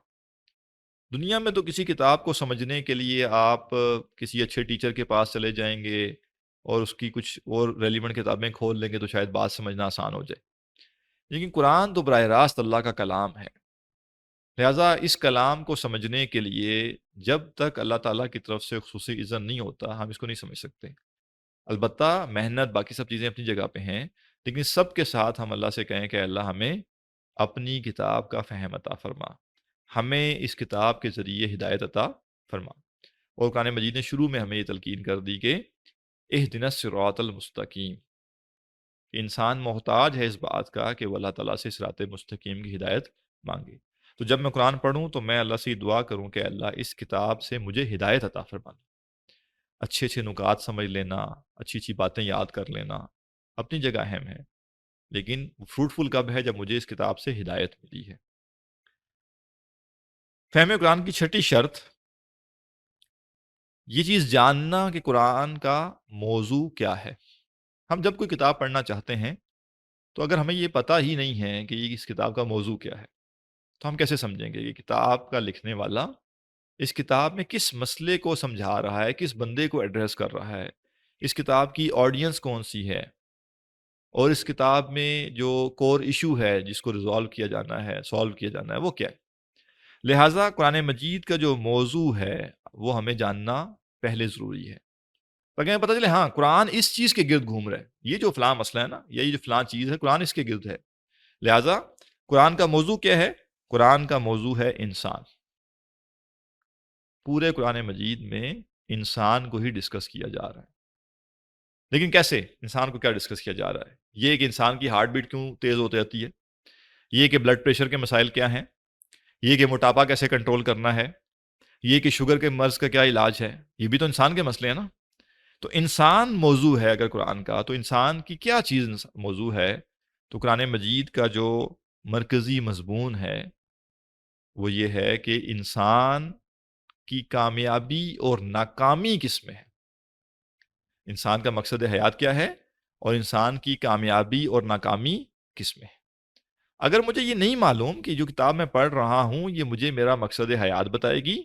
دنیا میں تو کسی کتاب کو سمجھنے کے لیے آپ کسی اچھے ٹیچر کے پاس چلے جائیں گے اور اس کی کچھ اور ریلیونٹ کتابیں کھول لیں گے تو شاید بات سمجھنا آسان ہو جائے. لیکن قرآن تو براہ راست اللہ کا کلام ہے. لہٰذا اس کلام کو سمجھنے کے لیے جب تک اللہ تعالیٰ کی طرف سے خصوصی اذن نہیں ہوتا ہم اس کو نہیں سمجھ سکتے. البتہ محنت باقی سب چیزیں اپنی جگہ پہ ہیں، لیکن سب کے ساتھ ہم اللہ سے کہیں کہ اللہ ہمیں اپنی کتاب کا فہم عطا فرما، ہمیں اس کتاب کے ذریعے ہدایت عطا فرما. اور قرآن مجید نے شروع میں ہمیں یہ تلقین کر دی کہ اہدنا الصراط المستقیم. انسان محتاج ہے اس بات کا کہ وہ اللہ تعالیٰ سے صراط مستقیم کی ہدایت مانگے. تو جب میں قرآن پڑھوں تو میں اللہ سے یہ دعا کروں کہ اللہ اس کتاب سے مجھے ہدایت عطا فرما. اچھے اچھے نکات سمجھ لینا، اچھی اچھی باتیں یاد کر لینا اپنی جگہ اہم ہے، لیکن فروٹفل کب ہے؟ جب مجھے اس کتاب سے ہدایت ملی ہے. فہم قرآن کی چھٹی شرط، یہ چیز جاننا کہ قرآن کا موضوع کیا ہے. ہم جب کوئی کتاب پڑھنا چاہتے ہیں تو اگر ہمیں یہ پتہ ہی نہیں ہے کہ اس کتاب کا موضوع کیا ہے تو ہم کیسے سمجھیں گے کہ کتاب کا لکھنے والا اس کتاب میں کس مسئلے کو سمجھا رہا ہے، کس بندے کو ایڈریس کر رہا ہے، اس کتاب کی آڈینس کون سی ہے، اور اس کتاب میں جو کور ایشو ہے جس کو ریزالو کیا جانا ہے، سالو کیا جانا ہے، وہ کیا ہے. لہٰذا قرآن مجید کا جو موضوع ہے وہ ہمیں جاننا پہلے ضروری ہے تاکہ ہمیں پتہ چلے ہاں قرآن اس چیز کے گرد گھوم رہا ہے، یہ جو فلاں مسئلہ ہے نا، یہ جو فلاں چیز ہے قرآن اس کے گرد ہے. لہٰذا قرآن کا موضوع کیا ہے؟ قرآن کا موضوع ہے انسان. پورے قرآن مجید میں انسان کو ہی ڈسکس کیا جا رہا ہے. لیکن کیسے؟ انسان کو کیا ڈسکس کیا جا رہا ہے؟ یہ کہ انسان کی ہارٹ بیٹ کیوں تیز ہوتی رہتی ہے، یہ کہ بلڈ پریشر کے مسائل کیا ہیں، یہ کہ موٹاپا کیسے کنٹرول کرنا ہے، یہ کہ شوگر کے مرض کا کیا علاج ہے، یہ بھی تو انسان کے مسئلے ہیں نا. تو انسان موضوع ہے اگر قرآن کا، تو انسان کی کیا چیز موضوع ہے؟ تو قرآن مجید کا جو مرکزی مضمون ہے وہ یہ ہے کہ انسان کی کامیابی اور ناکامی کس میں ہے، انسان کا مقصد حیات کیا ہے، اور انسان کی کامیابی اور ناکامی کس میں ہے. اگر مجھے یہ نہیں معلوم کہ جو کتاب میں پڑھ رہا ہوں یہ مجھے میرا مقصد حیات بتائے گی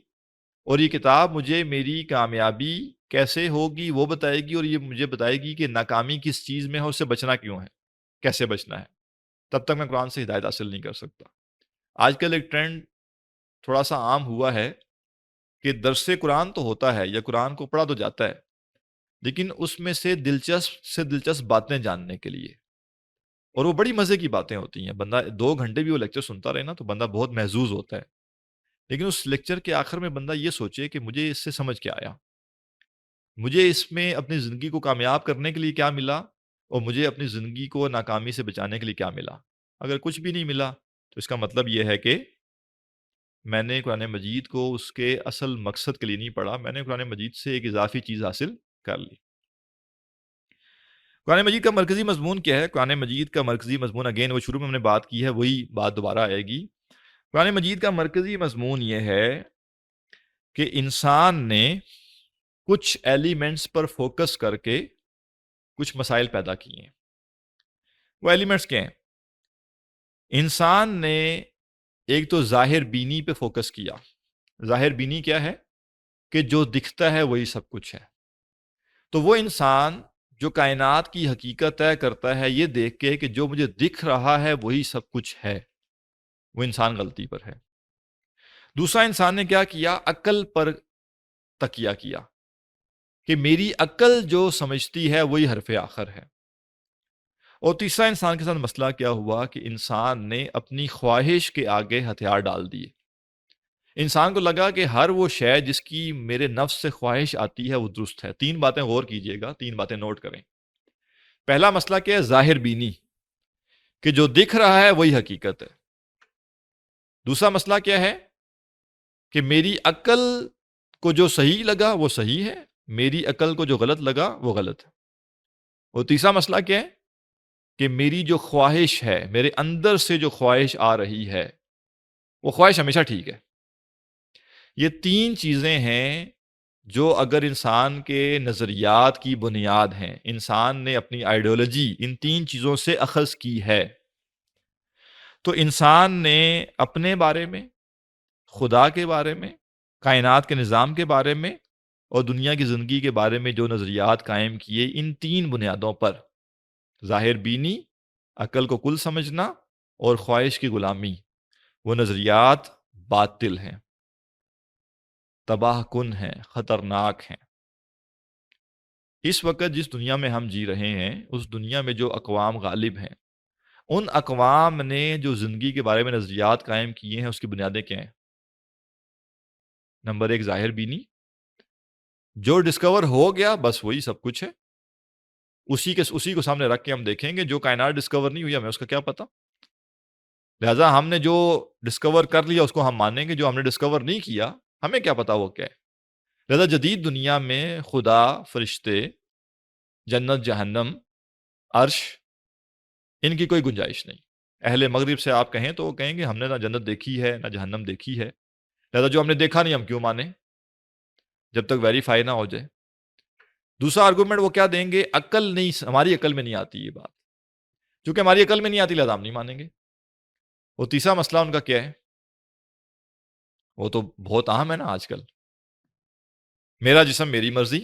اور یہ کتاب مجھے میری کامیابی کیسے ہوگی وہ بتائے گی، اور یہ مجھے بتائے گی کہ ناکامی کس چیز میں ہے، اس سے بچنا کیوں ہے، کیسے بچنا ہے، تب تک میں قرآن سے ہدایت حاصل نہیں کر سکتا۔ آج کل ایک ٹرینڈ تھوڑا سا عام ہوا ہے کہ درس قرآن تو ہوتا ہے یا قرآن کو پڑھا تو جاتا ہے، لیکن اس میں سے دلچسپ باتیں جاننے کے لیے، اور وہ بڑی مزے کی باتیں ہوتی ہیں، بندہ 2 گھنٹے بھی وہ لیکچر سنتا رہے نا تو بندہ بہت محظوظ ہوتا ہے، لیکن اس لیکچر کے آخر میں بندہ یہ سوچے کہ مجھے اس سے سمجھ کیا آیا، مجھے اس میں اپنی زندگی کو کامیاب کرنے کے لیے کیا ملا، اور مجھے اپنی زندگی کو ناکامی سے بچانے کے لیے کیا ملا۔ اگر کچھ بھی نہیں ملا تو اس کا مطلب یہ ہے کہ میں نے قرآن مجید کو اس کے اصل مقصد کے لیے نہیں پڑھا، میں نے قرآن مجید سے ایک اضافی چیز حاصل کر لی۔ قرآن مجید کا مرکزی مضمون کیا ہے؟ قرآن مجید کا مرکزی مضمون، اگین وہ شروع میں ہم نے بات کی ہے، وہی بات دوبارہ آئے گی۔ قرآن مجید کا مرکزی مضمون یہ ہے کہ انسان نے کچھ ایلیمنٹس پر فوکس کر کے کچھ مسائل پیدا کیے ہیں۔ وہ ایلیمنٹس کیا ہیں؟ انسان نے ایک تو ظاہر بینی پہ فوکس کیا۔ ظاہر بینی کیا ہے؟ کہ جو دکھتا ہے وہی سب کچھ ہے۔ تو وہ انسان جو کائنات کی حقیقت طے کرتا ہے یہ دیکھ کے کہ جو مجھے دکھ رہا ہے وہی سب کچھ ہے، وہ انسان غلطی پر ہے۔ دوسرا انسان نے کیا کیا؟ عقل پر تکیہ کیا کہ میری عقل جو سمجھتی ہے وہی حرف آخر ہے۔ اور تیسرا انسان کے ساتھ مسئلہ کیا ہوا کہ انسان نے اپنی خواہش کے آگے ہتھیار ڈال دیے۔ انسان کو لگا کہ ہر وہ شے جس کی میرے نفس سے خواہش آتی ہے وہ درست ہے۔ 3 باتیں غور کیجئے گا، 3 باتیں نوٹ کریں۔ پہلا مسئلہ کیا ہے؟ ظاہر بینی، کہ جو دکھ رہا ہے وہی حقیقت ہے۔ دوسرا مسئلہ کیا ہے؟ کہ میری عقل کو جو صحیح لگا وہ صحیح ہے، میری عقل کو جو غلط لگا وہ غلط ہے۔ اور تیسرا مسئلہ کیا ہے؟ کہ میری جو خواہش ہے، میرے اندر سے جو خواہش آ رہی ہے وہ خواہش ہمیشہ ٹھیک ہے۔ یہ 3 چیزیں ہیں جو اگر انسان کے نظریات کی بنیاد ہیں، انسان نے اپنی آئیڈیالوجی ان 3 چیزوں سے اخذ کی ہے، تو انسان نے اپنے بارے میں، خدا کے بارے میں، کائنات کے نظام کے بارے میں اور دنیا کی زندگی کے بارے میں جو نظریات قائم کیے، ان 3 بنیادوں پر، ظاہر بینی، عقل کو کل سمجھنا اور خواہش کی غلامی، وہ نظریات باطل ہیں، تباہ کن ہیں، خطرناک ہیں۔ اس وقت جس دنیا میں ہم جی رہے ہیں، اس دنیا میں جو اقوام غالب ہیں، ان اقوام نے جو زندگی کے بارے میں نظریات قائم کیے ہیں اس کی بنیادیں کیا ہیں؟ نمبر 1 ظاہر بینی، جو ڈسکور ہو گیا بس وہی سب کچھ ہے، اسی کو سامنے رکھ کے ہم دیکھیں گے جو کائنات ڈسکور نہیں ہوئی ہمیں اس کا کیا پتہ، لہٰذا ہم نے جو ڈسکور کر لیا اس کو ہم مانیں گے، جو ہم نے ڈسکور نہیں کیا ہمیں کیا پتہ وہ کیا ہے۔ لہٰذا جدید دنیا میں خدا، فرشتے، جنت، جہنم، عرش، ان کی کوئی گنجائش نہیں۔ اہل مغرب سے آپ کہیں تو وہ کہیں گے ہم نے نہ جنت دیکھی ہے نہ جہنم دیکھی ہے، لہٰذا جو ہم نے دیکھا نہیں ہم کیوں مانیں جب تک ویریفائی نہ ہو جائے۔ دوسرا آرگومنٹ وہ کیا دیں گے؟ عقل نہیں، ہماری عقل میں نہیں آتی یہ بات، چونکہ ہماری عقل میں نہیں آتی لہٰذا ہم نہیں مانیں گے۔ اور تیسرا مسئلہ ان کا کیا ہے؟ وہ تو بہت اہم ہے نا آج کل، میرا جسم میری مرضی،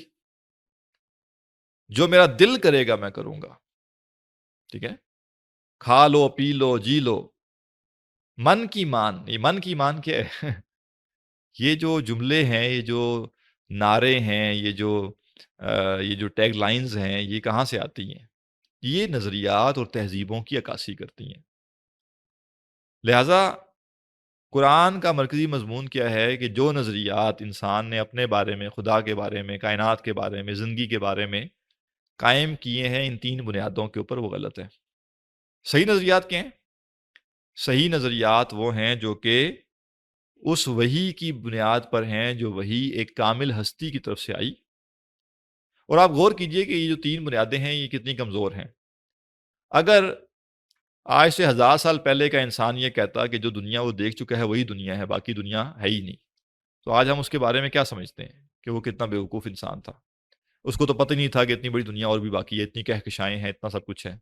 جو میرا دل کرے گا میں کروں گا، ٹھیک ہے، کھا لو پی لو جی لو، من کی مان۔ یہ من کی مان کیا ہے؟ یہ جو جملے ہیں، یہ جو نعرے ہیں، یہ جو ٹیگ لائنز ہیں، یہ کہاں سے آتی ہیں؟ یہ نظریات اور تہذیبوں کی عکاسی کرتی ہیں۔ لہٰذا قرآن کا مرکزی مضمون کیا ہے کہ جو نظریات انسان نے اپنے بارے میں، خدا کے بارے میں، کائنات کے بارے میں، زندگی کے بارے میں قائم کیے ہیں ان 3 بنیادوں کے اوپر وہ غلط ہے۔ صحیح نظریات کیا ہیں؟ صحیح نظریات وہ ہیں جو کہ اس وحی کی بنیاد پر ہیں، جو وحی ایک کامل ہستی کی طرف سے آئی۔ اور آپ غور کیجئے کہ یہ جو 3 بنیادیں ہیں یہ کتنی کمزور ہیں۔ اگر آج سے 1000 سال پہلے کا انسان یہ کہتا کہ جو دنیا وہ دیکھ چکا ہے وہی دنیا ہے، باقی دنیا ہے ہی نہیں، تو آج ہم اس کے بارے میں کیا سمجھتے ہیں کہ وہ کتنا بیوقوف انسان تھا۔ اس کو تو پتہ نہیں تھا کہ اتنی بڑی دنیا اور بھی باقی ہے، اتنی کہکشائیں ہیں، اتنا سب کچھ ہے۔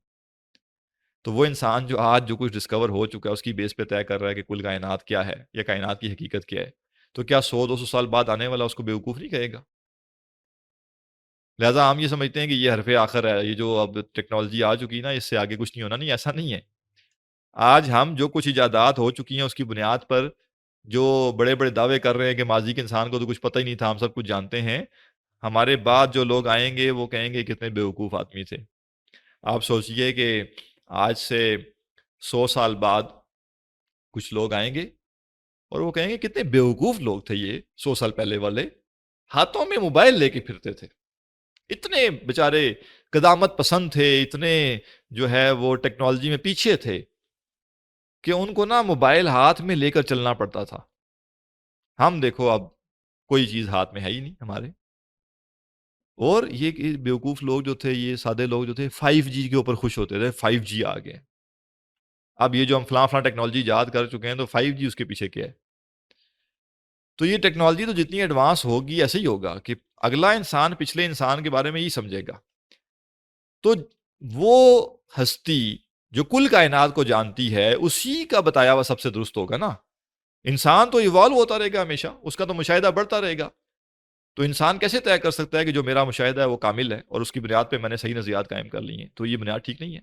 تو وہ انسان جو آج جو کچھ ڈسکور ہو چکا ہے اس کی بیس پہ طے کر رہا ہے کہ کل کائنات کیا ہے یا کائنات کی حقیقت کیا ہے، تو کیا 100-200 سال بعد آنے والا اس کو بیوقوف نہیں کہے گا؟ لہٰذا ہم یہ سمجھتے ہیں کہ یہ حرف آخر ہے، یہ جو اب ٹیکنالوجی آ چکی نا اس سے آگے کچھ نہیں ہونا. نہیں، ایسا نہیں ہے. آج ہم جو کچھ ایجادات ہو چکی ہیں اس کی بنیاد پر جو بڑے بڑے دعوے کر رہے ہیں کہ ماضی کے انسان کو تو کچھ پتہ ہی نہیں تھا، ہم سب کچھ جانتے ہیں، ہمارے بعد جو لوگ آئیں گے وہ کہیں گے کتنے بیوقوف آدمی تھے. آپ سوچئے کہ آج سے 100 سال بعد کچھ لوگ آئیں گے اور وہ کہیں گے کتنے بیوقوف لوگ تھے یہ 100 سال پہلے والے، ہاتھوں میں موبائل لے کے پھرتے تھے، اتنے بیچارے قدامت پسند تھے، اتنے جو ہے وہ ٹیکنالوجی میں پیچھے تھے کہ ان کو نا موبائل ہاتھ میں لے کر چلنا پڑتا تھا. ہم دیکھو اب کوئی چیز ہاتھ میں ہے ہی نہیں ہمارے. اور یہ بیوقوف لوگ جو تھے، یہ سادے لوگ جو تھے 5G کے اوپر خوش ہوتے تھے. 5G آ گئے. اب یہ جو ہم فلاں ٹیکنالوجی یاد کر چکے ہیں تو 5G اس کے پیچھے کیا ہے؟ تو یہ ٹیکنالوجی تو جتنی ایڈوانس ہوگی ایسے ہی ہوگا کہ اگلا انسان پچھلے انسان کے بارے میں ہی سمجھے گا. تو وہ ہستی جو کل کائنات کو جانتی ہے اسی کا بتایا ہوا سب سے درست ہوگا نا. انسان تو ایوالو ہوتا رہے گا ہمیشہ، اس کا تو مشاہدہ بڑھتا رہے گا. تو انسان کیسے طے کر سکتا ہے کہ جو میرا مشاہدہ ہے وہ کامل ہے اور اس کی بنیاد پہ میں نے صحیح نظریات قائم کر لی ہیں؟ تو یہ بنیاد ٹھیک نہیں ہے.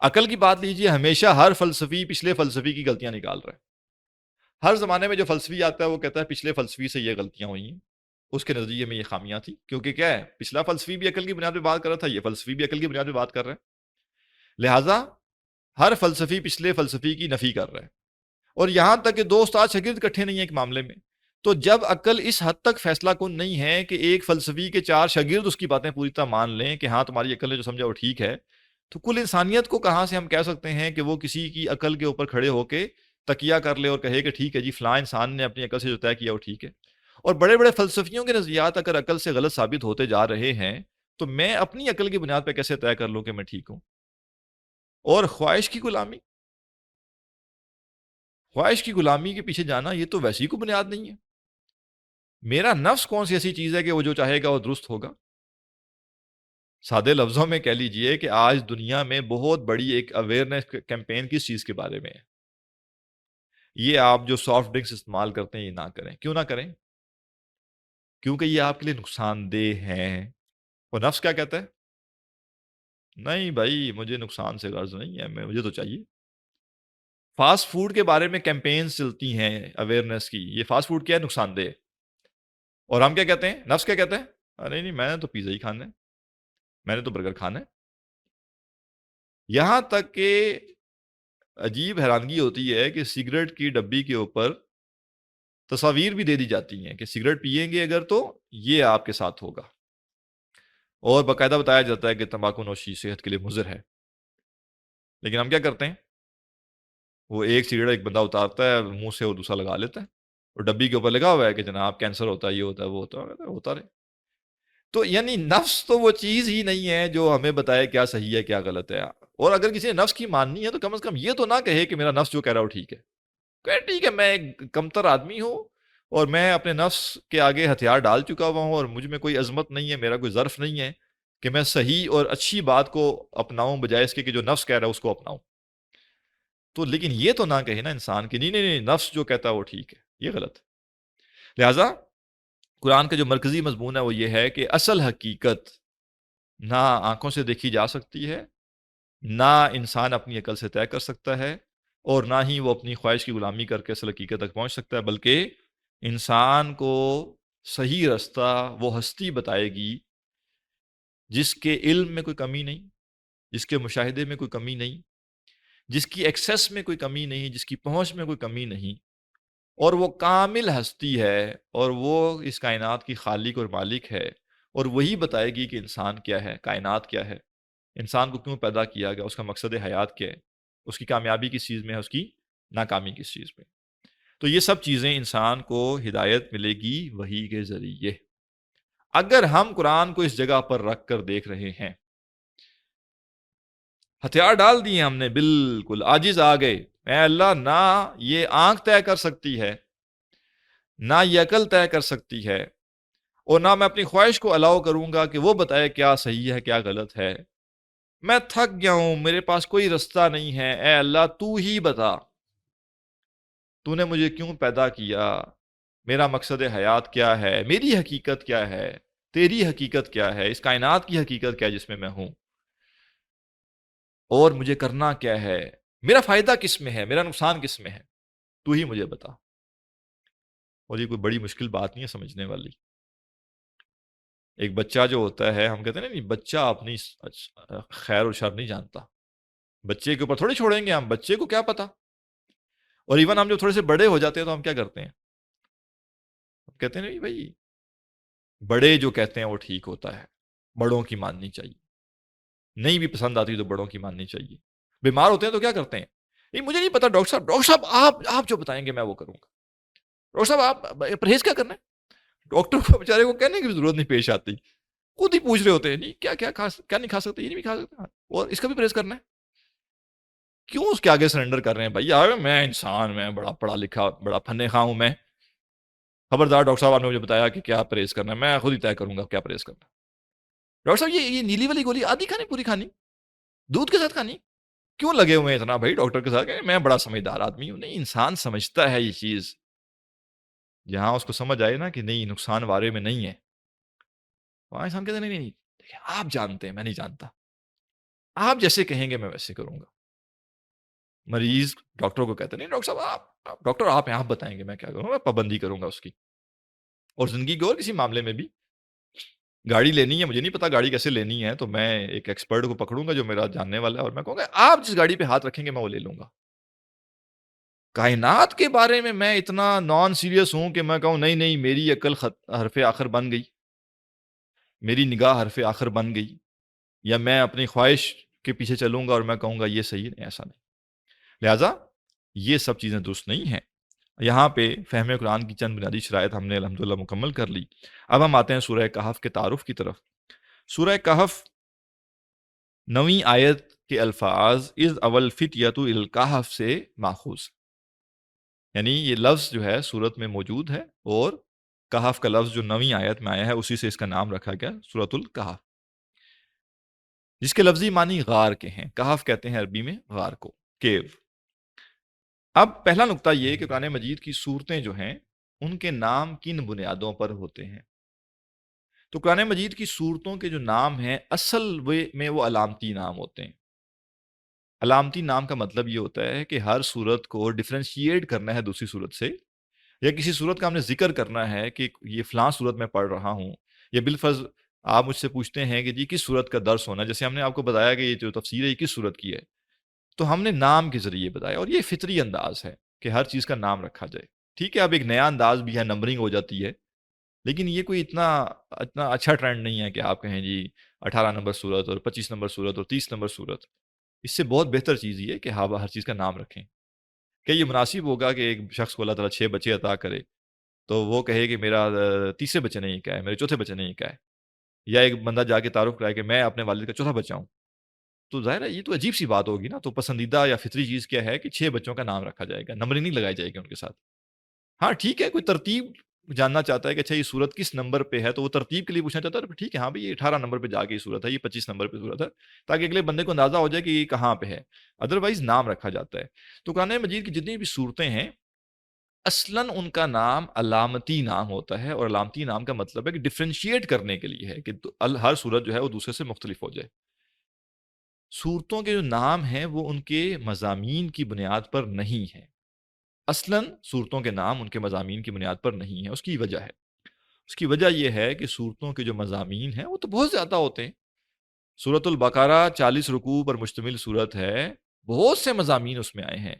عقل کی بات لیجئے، ہمیشہ ہر فلسفی پچھلے فلسفی کی غلطیاں نکال رہا ہے. ہر زمانے میں جو فلسفی آتا ہے وہ کہتا ہے پچھلے فلسفی سے یہ غلطیاں ہوئی ہیں، اس کے نظریے میں یہ خامیاں تھی. کیونکہ کیا ہے، پچھلا فلسفی بھی عقل کی بنیاد پہ بات کر رہا تھا، یہ فلسفی بھی عقل کی بنیاد پہ بات کر رہا ہے. لہٰذا ہر فلسفی پچھلے فلسفی کی نفی کر رہا ہے. اور یہاں تک کہ دو استاد شاگرد اکٹھے نہیں ہیں ایک معاملے میں. تو جب عقل اس حد تک فیصلہ کن نہیں ہے کہ ایک فلسفی کے 4 شاگرد اس کی باتیں پوری طرح مان لیں کہ ہاں تمہاری عقل نے جو سمجھا وہ ٹھیک ہے، تو کل انسانیت کو کہاں سے ہم کہہ سکتے ہیں کہ وہ کسی کی عقل کے اوپر کھڑے ہو کے تکیہ کر لے اور کہے کہ ٹھیک ہے جی فلاں انسان نے اپنی عقل سے جو طے کیا وہ ٹھیک ہے. اور بڑے بڑے فلسفیوں کے نظریات اگر عقل سے غلط ثابت ہوتے جا رہے ہیں تو میں اپنی عقل کی بنیاد پہ کیسے طے کر لوں کہ میں ٹھیک ہوں؟ اور خواہش کی غلامی کے پیچھے جانا یہ تو ویسی کوئی بنیاد نہیں ہے. میرا نفس کون سی ایسی چیز ہے کہ وہ جو چاہے گا وہ درست ہوگا؟ سادے لفظوں میں کہہ لیجئے کہ آج دنیا میں بہت بڑی ایک اویئرنیس کیمپین کس چیز کے بارے میں ہے؟ یہ آپ جو سافٹ ڈرنکس استعمال کرتے ہیں یہ نہ کریں. کیوں نہ کریں؟ کیونکہ یہ آپ کے لیے نقصان دہ ہیں. اور نفس کیا کہتا ہے؟ نہیں بھائی مجھے نقصان سے غرض نہیں ہے، مجھے تو چاہیے. فاسٹ فوڈ کے بارے میں کیمپینز چلتی ہیں اویئرنیس کی، یہ فاسٹ فوڈ کیا ہے؟ نقصان دہ. اور ہم کیا کہتے ہیں؟ نفس کیا کہتا ہے؟ ارے نہیں میں نے تو پیزا ہی کھانا ہے، میں نے تو برگر کھانا ہے. یہاں تک کہ عجیب حیرانگی ہوتی ہے کہ سگریٹ کی ڈبی کے اوپر تصاویر بھی دے دی جاتی ہیں کہ سگریٹ پیئیں گے اگر تو یہ آپ کے ساتھ ہوگا، اور باقاعدہ بتایا جاتا ہے کہ تمباکو نوشی صحت کے لیے مضر ہے. لیکن ہم کیا کرتے ہیں؟ وہ ایک سگریٹ ایک بندہ اتارتا ہے منہ سے اور دوسرا لگا لیتا ہے، اور ڈبی کے اوپر لگا ہوا ہے کہ جناب کینسر ہوتا ہے، یہ ہوتا ہے، وہ ہوتا رہے. تو یعنی نفس تو وہ چیز ہی نہیں ہے جو ہمیں بتائے کیا صحیح ہے کیا غلط ہے. اور اگر کسی نے نفس کی ماننی ہے تو کم از کم یہ تو نہ کہے کہ میرا نفس جو کہہ رہا ہے وہ ٹھیک ہے. کہ ٹھیک ہے میں ایک کمتر آدمی ہوں اور میں اپنے نفس کے آگے ہتھیار ڈال چکا ہوا ہوں اور مجھ میں کوئی عظمت نہیں ہے، میرا کوئی ظرف نہیں ہے کہ میں صحیح اور اچھی بات کو اپناؤں بجائے اس کے کہ جو نفس کہہ رہا ہے اس کو اپناؤں. تو لیکن یہ تو نہ کہے نا انسان کہ نہیں نہیں نہیں نفس جو کہتا ہے وہ ٹھیک ہے، یہ غلط ہے. لہٰذا قرآن کا جو مرکزی مضمون ہے وہ یہ ہے کہ اصل حقیقت نہ آنکھوں سے دیکھی جا سکتی ہے، نہ انسان اپنی عقل سے طے کر سکتا ہے، اور نہ ہی وہ اپنی خواہش کی غلامی کر کے اصل حقیقت تک پہنچ سکتا ہے. بلکہ انسان کو صحیح رستہ وہ ہستی بتائے گی جس کے علم میں کوئی کمی نہیں، جس کے مشاہدے میں کوئی کمی نہیں، جس کی ایکسیس میں کوئی کمی نہیں، جس کی پہنچ میں کوئی کمی نہیں، اور وہ کامل ہستی ہے اور وہ اس کائنات کی خالق اور مالک ہے. اور وہی بتائے گی کہ انسان کیا ہے، کائنات کیا ہے، انسان کو کیوں پیدا کیا گیا، اس کا مقصد حیات کیا ہے، اس کی کامیابی کس چیز میں ہے، اس کی ناکامی کس چیز میں. تو یہ سب چیزیں انسان کو ہدایت ملے گی وحی کے ذریعے. اگر ہم قرآن کو اس جگہ پر رکھ کر دیکھ رہے ہیں، ہتھیار ڈال دیے ہم نے، بالکل عاجز آ گئے، اے اللہ نہ یہ آنکھ طے کر سکتی ہے، نہ یہ عقل طے کر سکتی ہے، اور نہ میں اپنی خواہش کو الاؤ کروں گا کہ وہ بتائے کیا صحیح ہے کیا غلط ہے. میں تھک گیا ہوں، میرے پاس کوئی رستہ نہیں ہے، اے اللہ تو ہی بتا، تو نے مجھے کیوں پیدا کیا، میرا مقصد حیات کیا ہے، میری حقیقت کیا ہے، تیری حقیقت کیا ہے، اس کائنات کی حقیقت کیا ہے جس میں میں ہوں، اور مجھے کرنا کیا ہے، میرا فائدہ کس میں ہے، میرا نقصان کس میں ہے، تو ہی مجھے بتا۔ اور یہ کوئی بڑی مشکل بات نہیں ہے سمجھنے والی۔ ایک بچہ جو ہوتا ہے، ہم کہتے ہیں نا نہیں، بچہ اپنی خیر و شر نہیں جانتا، بچے کے اوپر تھوڑی چھوڑیں گے ہم، بچے کو کیا پتا۔ اور ایون ہم جو تھوڑے سے بڑے ہو جاتے ہیں تو ہم کیا کرتے ہیں، ہم کہتے ہیں نہیں بھائی، بڑے جو کہتے ہیں وہ ٹھیک ہوتا ہے، بڑوں کی ماننی چاہیے، نہیں بھی پسند آتی تو بڑوں کی ماننی چاہیے۔ بیمار ہوتے ہیں تو کیا کرتے ہیں، نہیں مجھے نہیں پتا ڈاکٹر صاحب آپ جو بتائیں گے میں وہ کروں گا، ڈاکٹر صاحب آپ پرہیز کیا کرنا ہے، ڈاکٹر کو بیچارے کو کہنے کی بھی ضرورت نہیں پیش آتی، خود ہی پوچھ رہے ہوتے ہیں نہیں کیا کیا کیا نہیں کھا سکتے، یہ نہیں بھی کھا سکتے، اور اس کا بھی پرہیز کرنا ہے، کیوں اس کے آگے سرنڈر کر رہے ہیں بھائی، میں انسان، میں بڑا پڑھا لکھا، بڑا فن خواہ ہوں، میں خبردار ڈاکٹر صاحب آپ نے مجھے بتایا کہ کیا پرہیز کرنا ہے، میں خود ہی طے کروں گا کیا پرہیز کرنا ہے۔ ڈاکٹر صاحب یہ نیلی والی گولی آدھی کھانی پوری کھانی، دودھ کے ساتھ کھانی، کیوں لگے ہوئے ہیں اتنا بھائی ڈاکٹر کے ساتھ، کہ میں بڑا سمجھدار آدمی ہوں، نہیں انسان سمجھتا ہے یہ چیز، جہاں اس کو سمجھ آئے نا کہ نہیں نقصان وارے میں نہیں ہے، وہاں انسان کہتے ہیں نہیں نہیں دیکھیں آپ جانتے ہیں میں نہیں جانتا، آپ جیسے کہیں گے میں ویسے کروں گا۔ مریض ڈاکٹر کو کہتے نہیں ڈاکٹر صاحب ڈاکٹر آپ ہیں، آپ بتائیں گے میں کیا کروں گا، میں پابندی کروں گا اس کی۔ اور زندگی کے اور کسی معاملے میں بھی، گاڑی لینی ہے، مجھے نہیں پتا گاڑی کیسے لینی ہے، تو میں ایک ایکسپرٹ کو پکڑوں گا جو میرا جاننے والا ہے، اور میں کہوں گا آپ جس گاڑی پہ ہاتھ رکھیں گے میں وہ لے لوں گا۔ کائنات کے بارے میں اتنا نان سیریس ہوں کہ میں کہوں نہیں نہیں میری عقل حرف آخر بن گئی، میری نگاہ حرف آخر بن گئی، یا میں اپنی خواہش کے پیچھے چلوں گا اور میں کہوں گا یہ صحیح نہیں، ایسا نہیں۔ لہٰذا یہ سب چیزیں درست نہیں ہیں۔ یہاں پہ فہم قرآن کی چند بنیادی شرائط ہم نے الحمدللہ مکمل کر لی۔ اب ہم آتے ہیں سورہ کہف کے تعارف کی طرف۔ سورہ کہف 9ویں آیت کے الفاظ اذ اول فتیۃ الکہف سے ماخوذ، یعنی یہ لفظ جو ہے سورت میں موجود ہے، اور کہف کا لفظ جو 9ویں آیت میں آیا ہے اسی سے اس کا نام رکھا گیا سورۃ الکہف، جس کے لفظی معنی غار کے ہیں۔ کہف کہتے ہیں عربی میں غار کو، کیو۔ اب پہلا نقطہ یہ کہ قرآن مجید کی صورتیں جو ہیں ان کے نام کن بنیادوں پر ہوتے ہیں۔ تو قرآن مجید کی صورتوں کے جو نام ہیں اصل میں وہ علامتی نام ہوتے ہیں۔ علامتی نام کا مطلب یہ ہوتا ہے کہ ہر صورت کو ڈفرینشیٹ کرنا ہے دوسری صورت سے، یا کسی صورت کا ہم نے ذکر کرنا ہے کہ یہ فلاں صورت میں پڑھ رہا ہوں، یا بالفرض آپ مجھ سے پوچھتے ہیں کہ جی کس صورت کا درس ہونا ہے، جیسے ہم نے آپ کو بتایا کہ یہ جو تفسیر ہے یہ کس صورت کی ہے، تو ہم نے نام کے ذریعے بتایا، اور یہ فطری انداز ہے کہ ہر چیز کا نام رکھا جائے۔ ٹھیک ہے، اب ایک نیا انداز بھی ہے، نمبرنگ ہو جاتی ہے، لیکن یہ کوئی اتنا اچھا ٹرینڈ نہیں ہے کہ آپ کہیں جی 18 نمبر صورت اور 25 نمبر صورت اور 30 نمبر صورت۔ اس سے بہت بہتر چیز یہ ہے کہ ہر چیز کا نام رکھیں۔ کہ یہ مناسب ہوگا کہ ایک شخص کو اللہ تعالیٰ 6 بچے عطا کرے تو وہ کہے کہ میرا تیسرے بچے نے یہ کہا ہے، میرے چوتھے بچے نے یہ کہا ہے، یا ایک بندہ جا کے تعارف کرائے کہ میں اپنے والد کا چوتھا بچہ ہوں، تو ظاہر ہے یہ تو عجیب سی بات ہوگی نا۔ تو پسندیدہ یا فطری چیز کیا ہے کہ 6 بچوں کا نام رکھا جائے گا، نمبرنگ نہیں لگائی جائے گی ان کے ساتھ۔ ہاں ٹھیک ہے، کوئی ترتیب جاننا چاہتا ہے کہ اچھا یہ صورت کس نمبر پہ ہے، تو وہ ترتیب کے لیے پوچھنا چاہتا ہے، ٹھیک ہے ہاں بھائی یہ 18 نمبر پہ جا کے یہ صورت ہے، یہ 25 نمبر پہ صورت ہے، تاکہ اگلے بندے کو اندازہ ہو جائے کہ یہ کہاں پہ ہے، ادروائز نام رکھا جاتا ہے۔ تو قرآن مجید کی جتنی بھی صورتیں ہیں اصلاً ان کا نام علامتی نام ہوتا ہے، اور علامتی نام کا مطلب ہے کہ ڈفرینشیٹ کرنے کے لیے ہے کہ ہر صورت جو ہے وہ دوسرے سے مختلف ہو جائے۔ صورتوں کے جو نام ہیں وہ ان کے مضامین کی بنیاد پر نہیں ہیں، اصلاً صورتوں کے نام ان کے مضامین کی بنیاد پر نہیں ہیں۔ اس کی وجہ ہے، اس کی وجہ یہ ہے کہ صورتوں کے جو مضامین ہیں وہ تو بہت زیادہ ہوتے ہیں۔ سورۃ البقرہ 40 رکوع پر مشتمل صورت ہے، بہت سے مضامین اس میں آئے ہیں،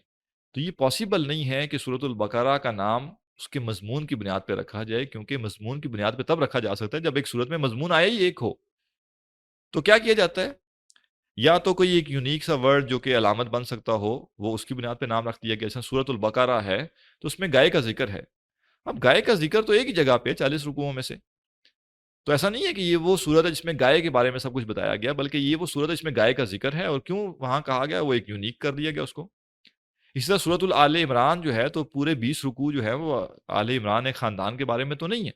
تو یہ پاسبل نہیں ہے کہ سورۃ البقرہ کا نام اس کے مضمون کی بنیاد پہ رکھا جائے، کیونکہ مضمون کی بنیاد پہ تب رکھا جا سکتا ہے جب ایک صورت میں مضمون آیا ہی ایک ہو۔ تو کیا کیا جاتا ہے، یا تو کوئی ایک یونیک سا ورڈ جو کہ علامت بن سکتا ہو وہ اس کی بنیاد پہ نام رکھ دیا گیا، جیسے سورۃ البقرہ ہے تو اس میں گائے کا ذکر ہے، اب گائے کا ذکر تو ایک ہی جگہ پہ 40 رکوعوں میں سے، تو ایسا نہیں ہے کہ یہ وہ صورت ہے جس میں گائے کے بارے میں سب کچھ بتایا گیا، بلکہ یہ وہ صورت ہے جس میں گائے کا ذکر ہے، اور کیوں وہاں کہا گیا وہ ایک یونیک کر دیا گیا اس کو۔ اسی طرح سورۃ آل عمران جو ہے تو پورے 20 رکوع جو ہے وہ آل عمران ایک خاندان کے بارے میں تو نہیں ہے،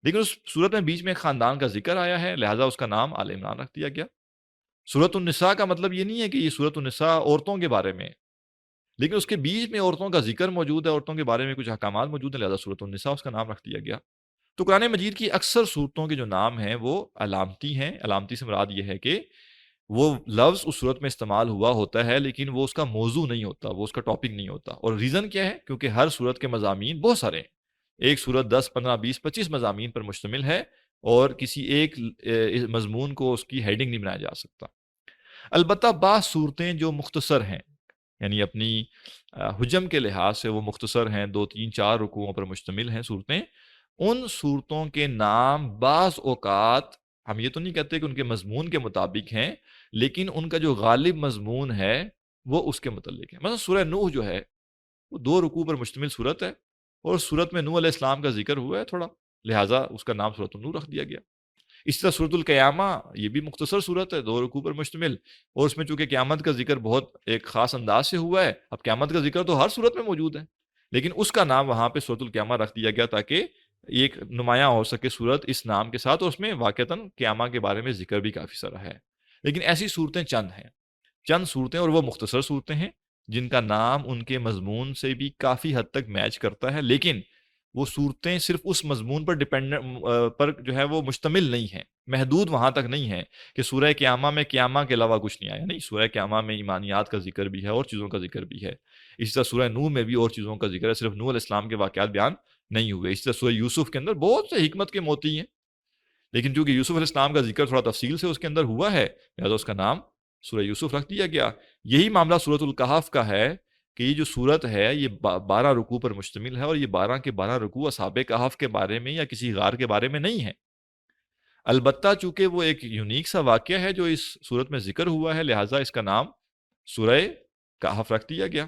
لیکن اس صورت میں بیچ میں ایک خاندان کا ذکر آیا ہے، لہٰذا اس کا نام آل عمران رکھ دیا گیا۔ سورۃ النساء کا مطلب یہ نہیں ہے کہ یہ سورۃ النساء عورتوں کے بارے میں، لیکن اس کے بیچ میں عورتوں کا ذکر موجود ہے، عورتوں کے بارے میں کچھ احکامات موجود ہیں، لہٰذا سورۃ النساء اس کا نام رکھ دیا گیا۔ تو قرآن مجید کی اکثر صورتوں کے جو نام ہیں وہ علامتی ہیں. علامتی سے مراد یہ ہے کہ وہ لفظ اس صورت میں استعمال ہوا ہوتا ہے لیکن وہ اس کا موضوع نہیں ہوتا، وہ اس کا ٹاپک نہیں ہوتا. اور ریزن کیا ہے؟ کیونکہ ہر صورت کے مضامین بہت سارے ہیں. ایک صورت 10 15 20 25 مضامین پر مشتمل ہے اور کسی ایک مضمون کو اس کی ہیڈنگ نہیں بنایا جا سکتا. البتہ بعض صورتیں جو مختصر ہیں، یعنی اپنی حجم کے لحاظ سے وہ مختصر ہیں، 2 3 4 رکوعوں پر مشتمل ہیں صورتیں، ان صورتوں کے نام بعض اوقات ہم یہ تو نہیں کہتے کہ ان کے مضمون کے مطابق ہیں، لیکن ان کا جو غالب مضمون ہے وہ اس کے متعلق ہے. مثلا سورہ نوح جو ہے وہ 2 رکوع پر مشتمل صورت ہے اور اس صورت میں نوح علیہ السلام کا ذکر ہوا ہے تھوڑا، لہٰذا اس کا نام سورۃ النوح رکھ دیا گیا. اس طرح سورۃ القیامہ یہ بھی مختصر صورت ہے، 2 رکوع پر مشتمل، اور اس میں چونکہ قیامت کا ذکر بہت ایک خاص انداز سے ہوا ہے. اب قیامت کا ذکر تو ہر صورت میں موجود ہے لیکن اس کا نام وہاں پہ سورۃ القیامہ رکھ دیا گیا تاکہ ایک نمایاں ہو سکے صورت اس نام کے ساتھ، اور اس میں واقعتاً قیامہ کے بارے میں ذکر بھی کافی سارا ہے. لیکن ایسی صورتیں چند ہیں، چند صورتیں، اور وہ مختصر صورتیں ہیں جن کا نام ان کے مضمون سے بھی کافی حد تک میچ کرتا ہے، لیکن وہ صورتیں صرف اس مضمون پر پر جو ہے وہ مشتمل نہیں ہیں. محدود وہاں تک نہیں ہے کہ سورہ قیامہ میں قیامہ کے علاوہ کچھ نہیں آیا. نہیں، سورہ قیامہ میں ایمانیات کا ذکر بھی ہے اور چیزوں کا ذکر بھی ہے. اسی طرح سورہ نوح میں بھی اور چیزوں کا ذکر ہے، صرف نوح علیہ السلام کے واقعات بیان نہیں ہوئے. اسی طرح سورہ یوسف کے اندر بہت سے حکمت کے موتی ہیں، لیکن چونکہ یوسف علیہ السلام کا ذکر تھوڑا تفصیل سے اس کے اندر ہوا ہے لہذا اس کا نام سورہ یوسف رکھ دیا گیا. یہی معاملہ سورۃ الکہف کا ہے کہ یہ جو صورت ہے یہ 12 رکوع پر مشتمل ہے، اور یہ 12 کے 12 رکوع اصحاب کہف کے بارے میں یا کسی غار کے بارے میں نہیں ہے. البتہ چونکہ وہ ایک یونیک سا واقعہ ہے جو اس صورت میں ذکر ہوا ہے لہٰذا اس کا نام سورہ کہف رکھ دیا گیا.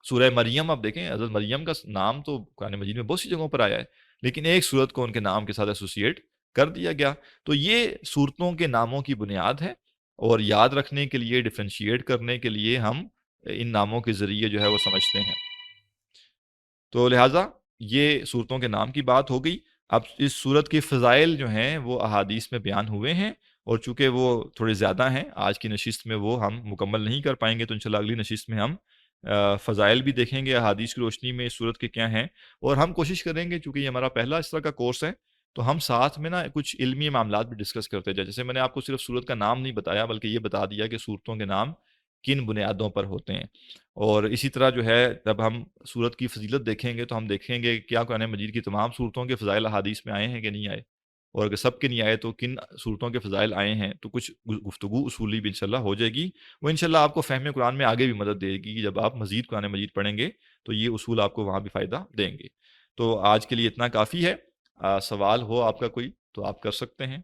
سورہ مریم آپ دیکھیں، حضرت مریم کا نام تو قرآن مجید میں بہت سی جگہوں پر آیا ہے لیکن ایک صورت کو ان کے نام کے ساتھ ایسوسیٹ کر دیا گیا. تو یہ صورتوں کے ناموں کی بنیاد ہے، اور یاد رکھنے کے لیے، ڈفرینشیٹ کرنے کے لیے ہم ان ناموں کے ذریعے جو ہے وہ سمجھتے ہیں. تو لہٰذا یہ صورتوں کے نام کی بات ہو گئی. اب اس صورت کے فضائل جو ہیں وہ احادیث میں بیان ہوئے ہیں، اور چونکہ وہ تھوڑے زیادہ ہیں آج کی نشست میں وہ ہم مکمل نہیں کر پائیں گے، تو انشاءاللہ اگلی نشست میں ہم فضائل بھی دیکھیں گے احادیث کی روشنی میں اس صورت کے کیا ہیں. اور ہم کوشش کریں گے، چونکہ یہ ہمارا پہلا اس طرح کا کورس ہے، تو ہم ساتھ میں نا کچھ علمی معاملات بھی ڈسکس کرتے جائیں. جیسے میں نے آپ کو صرف صورت کا نام نہیں بتایا بلکہ یہ بتا دیا کہ صورتوں کے نام کن بنیادوں پر ہوتے ہیں. اور اسی طرح جو ہے جب ہم صورت کی فضیلت دیکھیں گے تو ہم دیکھیں گے کیا قرآن مجید کی تمام صورتوں کے فضائل احادیث میں آئے ہیں کہ نہیں آئے، اور اگر سب کے نہیں آئے تو کن صورتوں کے فضائل آئے ہیں. تو کچھ گفتگو اصولی بھی انشاءاللہ ہو جائے گی، وہ انشاءاللہ آپ کو فہم قرآن میں آگے بھی مدد دے گی. جب آپ مزید قرآن مجید پڑھیں گے تو یہ اصول آپ کو وہاں بھی فائدہ دیں گے. تو آج کے لیے اتنا کافی ہے. سوال ہو آپ کا کوئی تو آپ کر سکتے ہیں.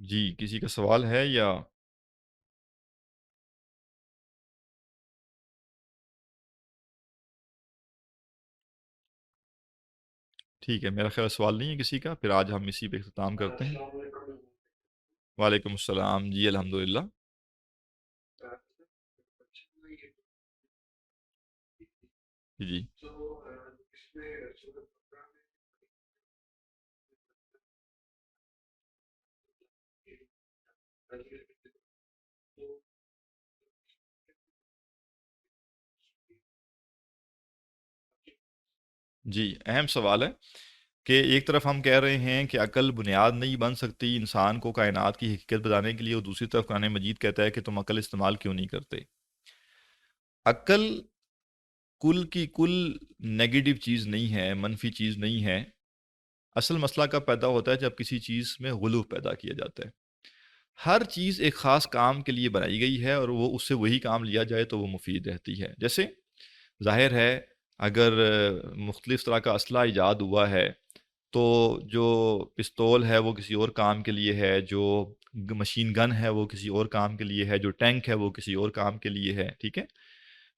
جی، کسی کا سوال ہے یا؟ ٹھیک ہے، میرا خیال سوال نہیں ہے کسی کا، پھر آج ہم اسی پہ اختتام کرتے ہیں. وعلیکم السلام. جی الحمدللہ. جی جی، اہم سوال ہے کہ ایک طرف ہم کہہ رہے ہیں کہ عقل بنیاد نہیں بن سکتی انسان کو کائنات کی حقیقت بتانے کے لیے، اور دوسری طرف قرآن مجید کہتا ہے کہ تم عقل استعمال کیوں نہیں کرتے. عقل کل کی کل نیگیٹو چیز نہیں ہے، منفی چیز نہیں ہے. اصل مسئلہ کب پیدا ہوتا ہے؟ جب کسی چیز میں غلو پیدا کیا جاتا ہے. ہر چیز ایک خاص کام کے لیے بنائی گئی ہے اور وہ اس سے وہی کام لیا جائے تو وہ مفید رہتی ہے. جیسے ظاہر ہے اگر مختلف طرح کا اسلحہ ایجاد ہوا ہے تو جو پستول ہے وہ کسی اور کام کے لیے ہے، جو مشین گن ہے وہ کسی اور کام کے لیے ہے، جو ٹینک ہے وہ کسی اور کام کے لیے ہے. ٹھیک ہے،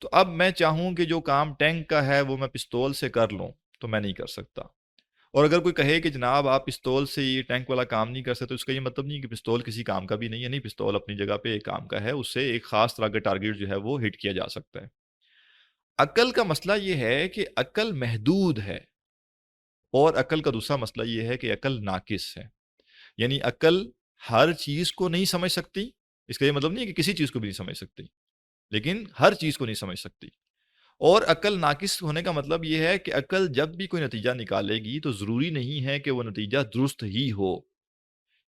تو اب میں چاہوں کہ جو کام ٹینک کا ہے وہ میں پستول سے کر لوں تو میں نہیں کر سکتا، اور اگر کوئی کہے کہ جناب آپ پستول سے یہ ٹینک والا کام نہیں کر سکتے، اس کا یہ مطلب نہیں کہ پستول کسی کام کا بھی نہیں ہے، نہیں، پستول اپنی جگہ پہ ایک کام کا ہے، اس سے ایک خاص طرح کا ٹارگیٹ جو ہے وہ ہٹ کیا جا سکتا ہے۔ عقل کا مسئلہ یہ ہے کہ عقل محدود ہے، اور عقل کا دوسرا مسئلہ یہ ہے کہ عقل ناقص ہے، یعنی عقل ہر چیز کو نہیں سمجھ سکتی، اس کا یہ مطلب نہیں ہے کہ کسی چیز کو بھی نہیں سمجھ سکتی، لیکن ہر چیز کو نہیں سمجھ سکتی۔ اور عقل ناقص ہونے کا مطلب یہ ہے کہ عقل جب بھی کوئی نتیجہ نکالے گی تو ضروری نہیں ہے کہ وہ نتیجہ درست ہی ہو،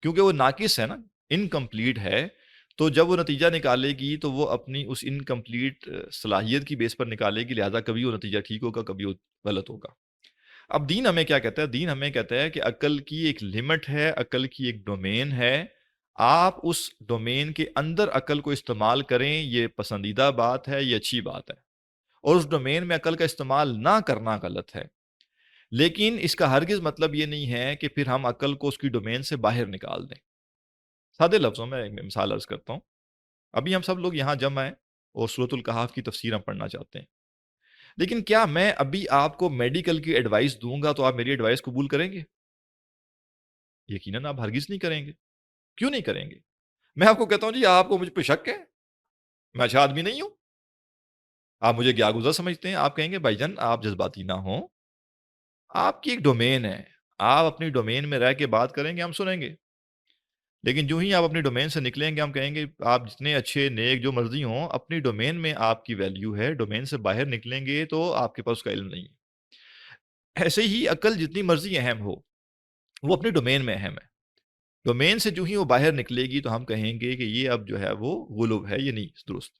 کیونکہ وہ ناقص ہے نا، انکمپلیٹ ہے، تو جب وہ نتیجہ نکالے گی تو وہ اپنی اس انکمپلیٹ صلاحیت کی بیس پر نکالے گی، لہذا کبھی وہ نتیجہ ٹھیک ہوگا، کبھی وہ غلط ہوگا۔ اب دین ہمیں کیا کہتا ہے؟ دین ہمیں کہتا ہے کہ عقل کی ایک لمٹ ہے، عقل کی ایک ڈومین ہے، آپ اس ڈومین کے اندر عقل کو استعمال کریں، یہ پسندیدہ بات ہے، یہ اچھی بات ہے، اور اس ڈومین میں عقل کا استعمال نہ کرنا غلط ہے، لیکن اس کا ہرگز مطلب یہ نہیں ہے کہ پھر ہم عقل کو اس کی ڈومین سے باہر نکال دیں۔ سادے لفظوں میں ایک مثال عرض کرتا ہوں، ابھی ہم سب لوگ یہاں جمع ہیں اور سورۃ الکہف کی تفسیر ہم پڑھنا چاہتے ہیں، لیکن کیا میں ابھی آپ کو میڈیکل کی ایڈوائس دوں گا تو آپ میری ایڈوائس قبول کریں گے؟ یقیناً آپ ہرگز نہیں کریں گے۔ کیوں نہیں کریں گے؟ میں آپ کو کہتا ہوں جی آپ کو مجھ پہ شک ہے، میں اچھا آدمی نہیں ہوں، آپ مجھے کیا گزر سمجھتے ہیں، آپ کہیں گے بھائی جان آپ جذباتی نہ ہوں، آپ کی ایک ڈومین ہے، آپ اپنی ڈومین میں رہ کے بات کریں گے، ہم سنیں گے، لیکن جو ہی آپ اپنی ڈومین سے نکلیں گے ہم کہیں گے آپ جتنے اچھے نیک جو مرضی ہوں، اپنی ڈومین میں آپ کی ویلیو ہے، ڈومین سے باہر نکلیں گے تو آپ کے پاس اس کا علم نہیں ہے۔ ایسے ہی عقل جتنی مرضی اہم ہو، وہ اپنی ڈومین میں اہم ہے، ڈومین سے جو ہی وہ باہر نکلے گی تو ہم کہیں گے کہ یہ اب جو ہے وہ غلو ہے، یہ نہیں درست۔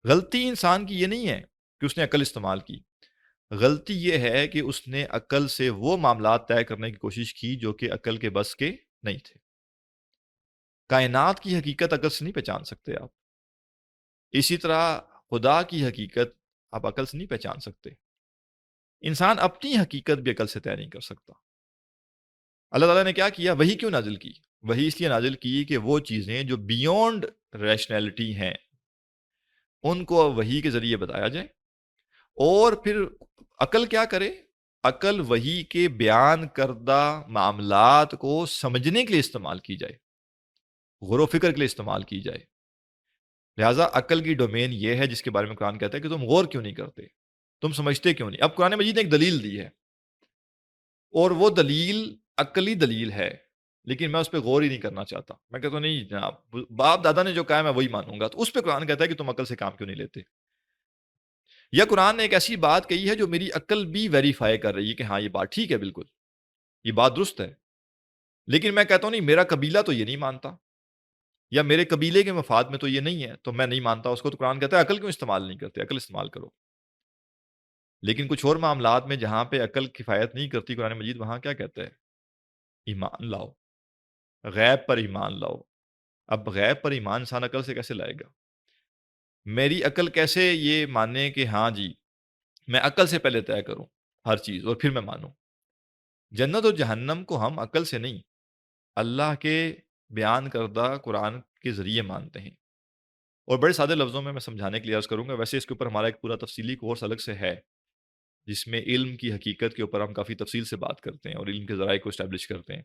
غلطی انسان کی یہ نہیں ہے کہ اس نے عقل استعمال کی، غلطی یہ ہے کہ اس نے عقل سے وہ معاملات طے کرنے کی کوشش کی جو کہ عقل کے بس کے نہیں تھے۔ کائنات کی حقیقت عقل سے نہیں پہچان سکتے آپ، اسی طرح خدا کی حقیقت آپ عقل سے نہیں پہچان سکتے، انسان اپنی حقیقت بھی عقل سے طے نہیں کر سکتا۔ اللہ تعالیٰ نے کیا کیا؟ وحی کیوں نازل کی؟ وحی اس لیے نازل کی کہ وہ چیزیں جو بیونڈ ریشنلٹی ہیں ان کو وحی کے ذریعے بتایا جائے، اور پھر عقل کیا کرے؟ عقل وحی کے بیان کردہ معاملات کو سمجھنے کے لیے استعمال کی جائے، غور و فکر کے لیے استعمال کی جائے۔ لہٰذا عقل کی ڈومین یہ ہے جس کے بارے میں قرآن کہتا ہے کہ تم غور کیوں نہیں کرتے، تم سمجھتے کیوں نہیں۔ اب قرآن مجید نے ایک دلیل دی ہے، اور وہ دلیل عقلی دلیل ہے، لیکن میں اس پہ غور ہی نہیں کرنا چاہتا، میں کہتا ہوں نہیں جناب، باپ دادا نے جو کہا ہے میں وہی مانوں گا، تو اس پہ قرآن کہتا ہے کہ تم عقل سے کام کیوں نہیں لیتے۔ یا قرآن نے ایک ایسی بات کہی ہے جو میری عقل بھی ویریفائی کر رہی ہے کہ ہاں یہ بات ٹھیک ہے، بالکل یہ بات درست ہے، لیکن میں کہتا ہوں نہیں میرا قبیلہ تو یہ نہیں مانتا، یا میرے قبیلے کے مفاد میں تو یہ نہیں ہے، تو میں نہیں مانتا اس کو، تو قرآن کہتا ہے عقل کیوں استعمال نہیں کرتے، عقل استعمال کرو۔ لیکن کچھ اور معاملات میں جہاں پہ عقل کفایت نہیں کرتی قرآن مجید، وہاں کیا کہتا ہے؟ ایمان لاؤ، غیب پر ایمان لاؤ۔ اب غیب پر ایمان انسان عقل سے کیسے لائے گا؟ میری عقل کیسے یہ مانے کہ ہاں جی میں عقل سے پہلے طے کروں ہر چیز اور پھر میں مانوں؟ جنت اور جہنم کو ہم عقل سے نہیں، اللہ کے بیان کردہ قرآن کے ذریعے مانتے ہیں۔ اور بڑے سادے لفظوں میں سمجھانے کے لیے عرض کروں گا، ویسے اس کے اوپر ہمارا ایک پورا تفصیلی کورس الگ سے ہے جس میں علم کی حقیقت کے اوپر ہم کافی تفصیل سے بات کرتے ہیں اور علم کے ذرائع کو اسٹیبلش کرتے ہیں۔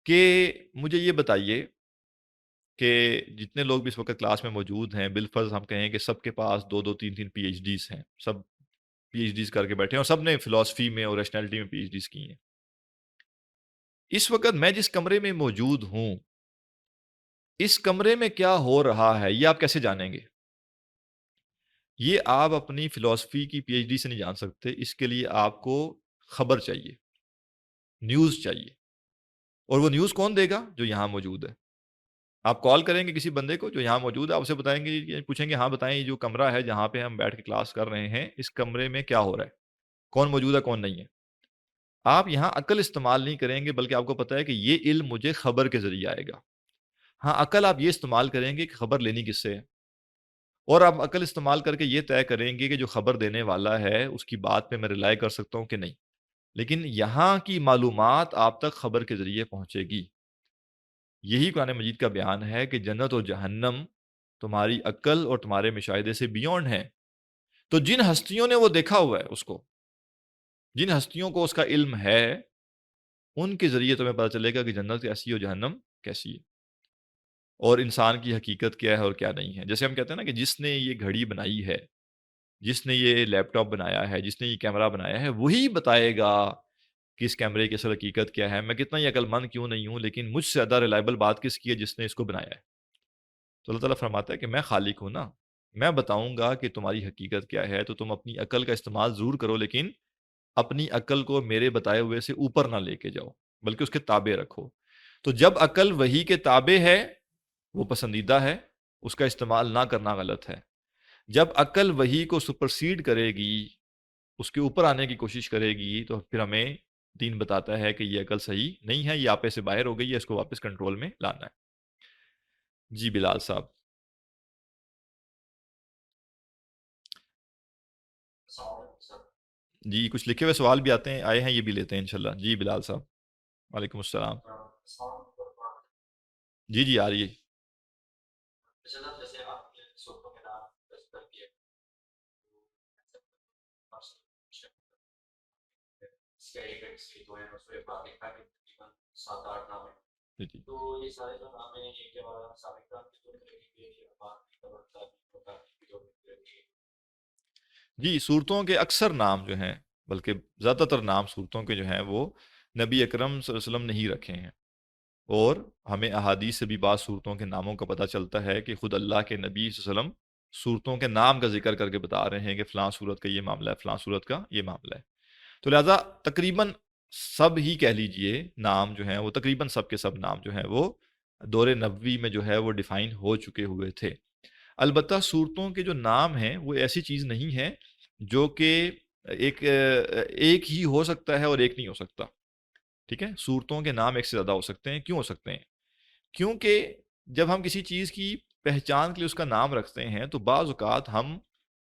کہ مجھے یہ بتائیے کہ جتنے لوگ بھی اس وقت کلاس میں موجود ہیں، بالفرض ہم کہیں کہ سب کے پاس دو دو تین تین پی ایچ ڈیز ہیں، سب پی ایچ ڈیز کر کے بیٹھے ہیں اور سب نے فلاسفی میں اور ریشنلٹی میں پی ایچ ڈیز کی ہیں۔ اس وقت میں جس کمرے میں موجود ہوں، اس کمرے میں کیا ہو رہا ہے یہ آپ کیسے جانیں گے؟ یہ آپ اپنی فلاسفی کی پی ایچ ڈی سے نہیں جان سکتے، اس کے لیے آپ کو خبر چاہیے، نیوز چاہیے، اور وہ نیوز کون دے گا؟ جو یہاں موجود ہے۔ آپ کال کریں گے کسی بندے کو جو یہاں موجود ہے، آپ اسے بتائیں گے، پوچھیں گے ہاں بتائیں یہ جو کمرہ ہے جہاں پہ ہم بیٹھ کے کلاس کر رہے ہیں، اس کمرے میں کیا ہو رہا ہے، کون موجود ہے کون نہیں ہے؟ آپ یہاں عقل استعمال نہیں کریں گے، بلکہ آپ کو پتہ ہے کہ یہ علم مجھے خبر کے ذریعے آئے گا۔ ہاں عقل آپ یہ استعمال کریں گے کہ خبر لینی کس سے ہے، اور آپ عقل استعمال کر کے یہ طے کریں گے کہ جو خبر دینے والا ہے اس کی بات پہ میں ریلائی کر سکتا ہوں کہ نہیں، لیکن یہاں کی معلومات آپ تک خبر کے ذریعے پہنچے گی۔ یہی قرآن مجید کا بیان ہے کہ جنت اور جہنم تمہاری عقل اور تمہارے مشاہدے سے بیونڈ ہیں۔ تو جن ہستیوں نے وہ دیکھا ہوا ہے اس کو، جن ہستیوں کو اس کا علم ہے ان کے ذریعے تمہیں پتہ چلے گا کہ جنت کیسی ہے اور جہنم کیسی ہے، اور انسان کی حقیقت کیا ہے اور کیا نہیں ہے۔ جیسے ہم کہتے ہیں نا کہ جس نے یہ گھڑی بنائی ہے، جس نے یہ لیپ ٹاپ بنایا ہے، جس نے یہ کیمرہ بنایا ہے، وہی بتائے گا کہ اس کیمرے کی اصل حقیقت کیا ہے۔ میں کتنا ہی عقل مند کیوں نہیں ہوں، لیکن مجھ سے زیادہ ریلائبل بات کس کی ہے؟ جس نے اس کو بنایا ہے۔ تو اللہ تعالیٰ فرماتا ہے کہ میں خالق ہوں نا، میں بتاؤں گا کہ تمہاری حقیقت کیا ہے، تو تم اپنی عقل کا استعمال ضرور کرو، لیکن اپنی عقل کو میرے بتائے ہوئے سے اوپر نہ لے کے جاؤ، بلکہ اس کے تابع رکھو۔ تو جب عقل وحی کے تابع ہے وہ پسندیدہ ہے، اس کا استعمال نہ کرنا غلط ہے۔ جب عقل وحی کو سپرسیڈ کرے گی، اس کے اوپر آنے کی کوشش کرے گی، تو پھر ہمیں دین بتاتا ہے کہ یہ عقل صحیح نہیں ہے، یہ آپے سے باہر ہو گئی ہے، اس کو واپس کنٹرول میں لانا ہے۔ جی بلال صاحب۔ جی کچھ لکھے ہوئے سوال بھی آتے ہیں، آئے ہیں، یہ بھی لیتے ہیں انشاءاللہ۔ جی بلال صاحب۔ وعلیکم السلام۔ جی جی آ رہی ہے۔ جی جی جی، صورتوں کے اکثر نام جو ہیں، بلکہ زیادہ تر نام صورتوں کے جو ہیں وہ نبی اکرم صلی اللہ علیہ وسلم نے ہی رکھے ہیں، اور ہمیں احادیث سے بھی بعض صورتوں کے ناموں کا پتہ چلتا ہے کہ خود اللہ کے نبی صلی اللہ علیہ وسلم صورتوں کے نام کا ذکر کر کے بتا رہے ہیں کہ فلاں صورت کا یہ معاملہ ہے، فلاں صورت کا یہ معاملہ ہے۔ تو لہٰذا تقریباً سب ہی کہہ لیجئے نام جو ہیں وہ تقریباً سب کے سب نام جو ہیں وہ دور نبوی میں جو ہے وہ ڈیفائن ہو چکے ہوئے تھے۔ البتہ صورتوں کے جو نام ہیں وہ ایسی چیز نہیں ہے جو کہ ایک ہی ہو سکتا ہے اور ایک نہیں ہو سکتا، ٹھیک ہے؟ صورتوں کے نام ایک سے زیادہ ہو سکتے ہیں۔ کیوں ہو سکتے ہیں؟ کیونکہ جب ہم کسی چیز کی پہچان کے لیے اس کا نام رکھتے ہیں تو بعض اوقات ہم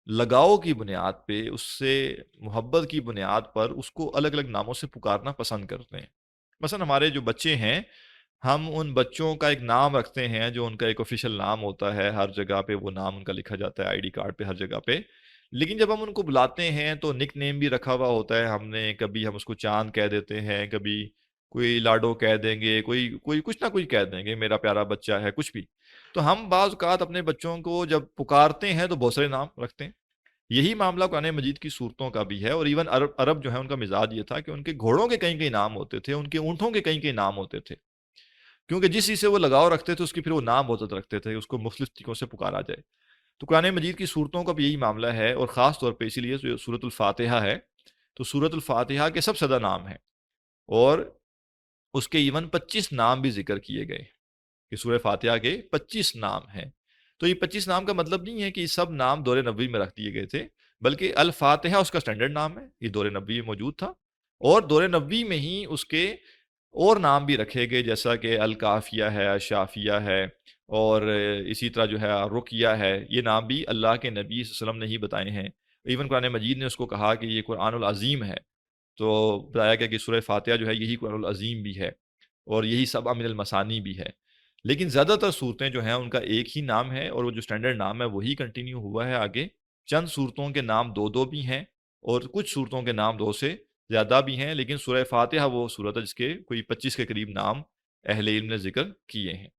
لگاؤ کی بنیاد پہ، اس سے محبت کی بنیاد پر اس کو الگ الگ ناموں سے پکارنا پسند کرتے ہیں۔ مثلا ہمارے جو بچے ہیں، ہم ان بچوں کا ایک نام رکھتے ہیں جو ان کا ایک آفیشیل نام ہوتا ہے، ہر جگہ پہ وہ نام ان کا لکھا جاتا ہے، آئی ڈی کارڈ پہ، ہر جگہ پہ۔ لیکن جب ہم ان کو بلاتے ہیں تو نک نیم بھی رکھا ہوا ہوتا ہے ہم نے، کبھی ہم اس کو چاند کہہ دیتے ہیں، کبھی کوئی لاڈو کہہ دیں گے، کوئی کچھ نہ کچھ کہہ دیں گے، میرا پیارا بچہ ہے، کچھ بھی۔ تو ہم بعض اوقات اپنے بچوں کو جب پکارتے ہیں تو بہت سارے نام رکھتے ہیں۔ یہی معاملہ قرآن مجید کی صورتوں کا بھی ہے، اور ایون عرب جو ہے ان کا مزاج یہ تھا کہ ان کے گھوڑوں کے کئی کئی نام ہوتے تھے، ان کے اونٹوں کے کئی کئی نام ہوتے تھے، کیونکہ جس چیز سے وہ لگاؤ رکھتے تھے اس کی پھر وہ نام بہت زیادہ رکھتے تھے، اس کو مختلف طریقوں سے پکارا جائے۔ تو قرآن مجید کی صورتوں کا بھی یہی معاملہ ہے، اور خاص طور پہ اسی لیے جو سورۃ الفاتحہ ہے، تو سورۃ الفاتحہ کے سب سے زیادہ نام ہیں، اور اس کے ایون 25 نام بھی ذکر کیے گئے کہ سورہ فاتحہ کے 25 نام ہیں۔ تو یہ 25 نام کا مطلب نہیں ہے کہ یہ سب نام دور نبوی میں رکھ دیے گئے تھے، بلکہ الفاتحہ اس کا سٹینڈرڈ نام ہے، یہ دور نبوی میں موجود تھا، اور دور نبوی میں ہی اس کے اور نام بھی رکھے گئے، جیسا کہ الکافیہ ہے، الشافیہ ہے، اور اسی طرح جو ہے رقیہ ہے۔ یہ نام بھی اللہ کے نبی صلی اللہ علیہ وسلم نے ہی بتائے ہیں۔ ایون قرآن مجید نے اس کو کہا کہ یہ قرآن العظیم ہے، تو بتایا گیا کہ سورہ فاتحہ جو ہے یہی قرآن العظیم بھی ہے، اور یہی سبع من المثانی بھی ہے۔ لیکن زیادہ تر صورتیں جو ہیں ان کا ایک ہی نام ہے، اور وہ جو سٹینڈرڈ نام ہے وہی کنٹینیو ہوا ہے آگے۔ چند صورتوں کے نام دو دو بھی ہیں، اور کچھ صورتوں کے نام دو سے زیادہ بھی ہیں، لیکن سورہ فاتحہ وہ صورت ہے جس کے کوئی 25 کے قریب نام اہل علم نے ذکر کیے ہیں۔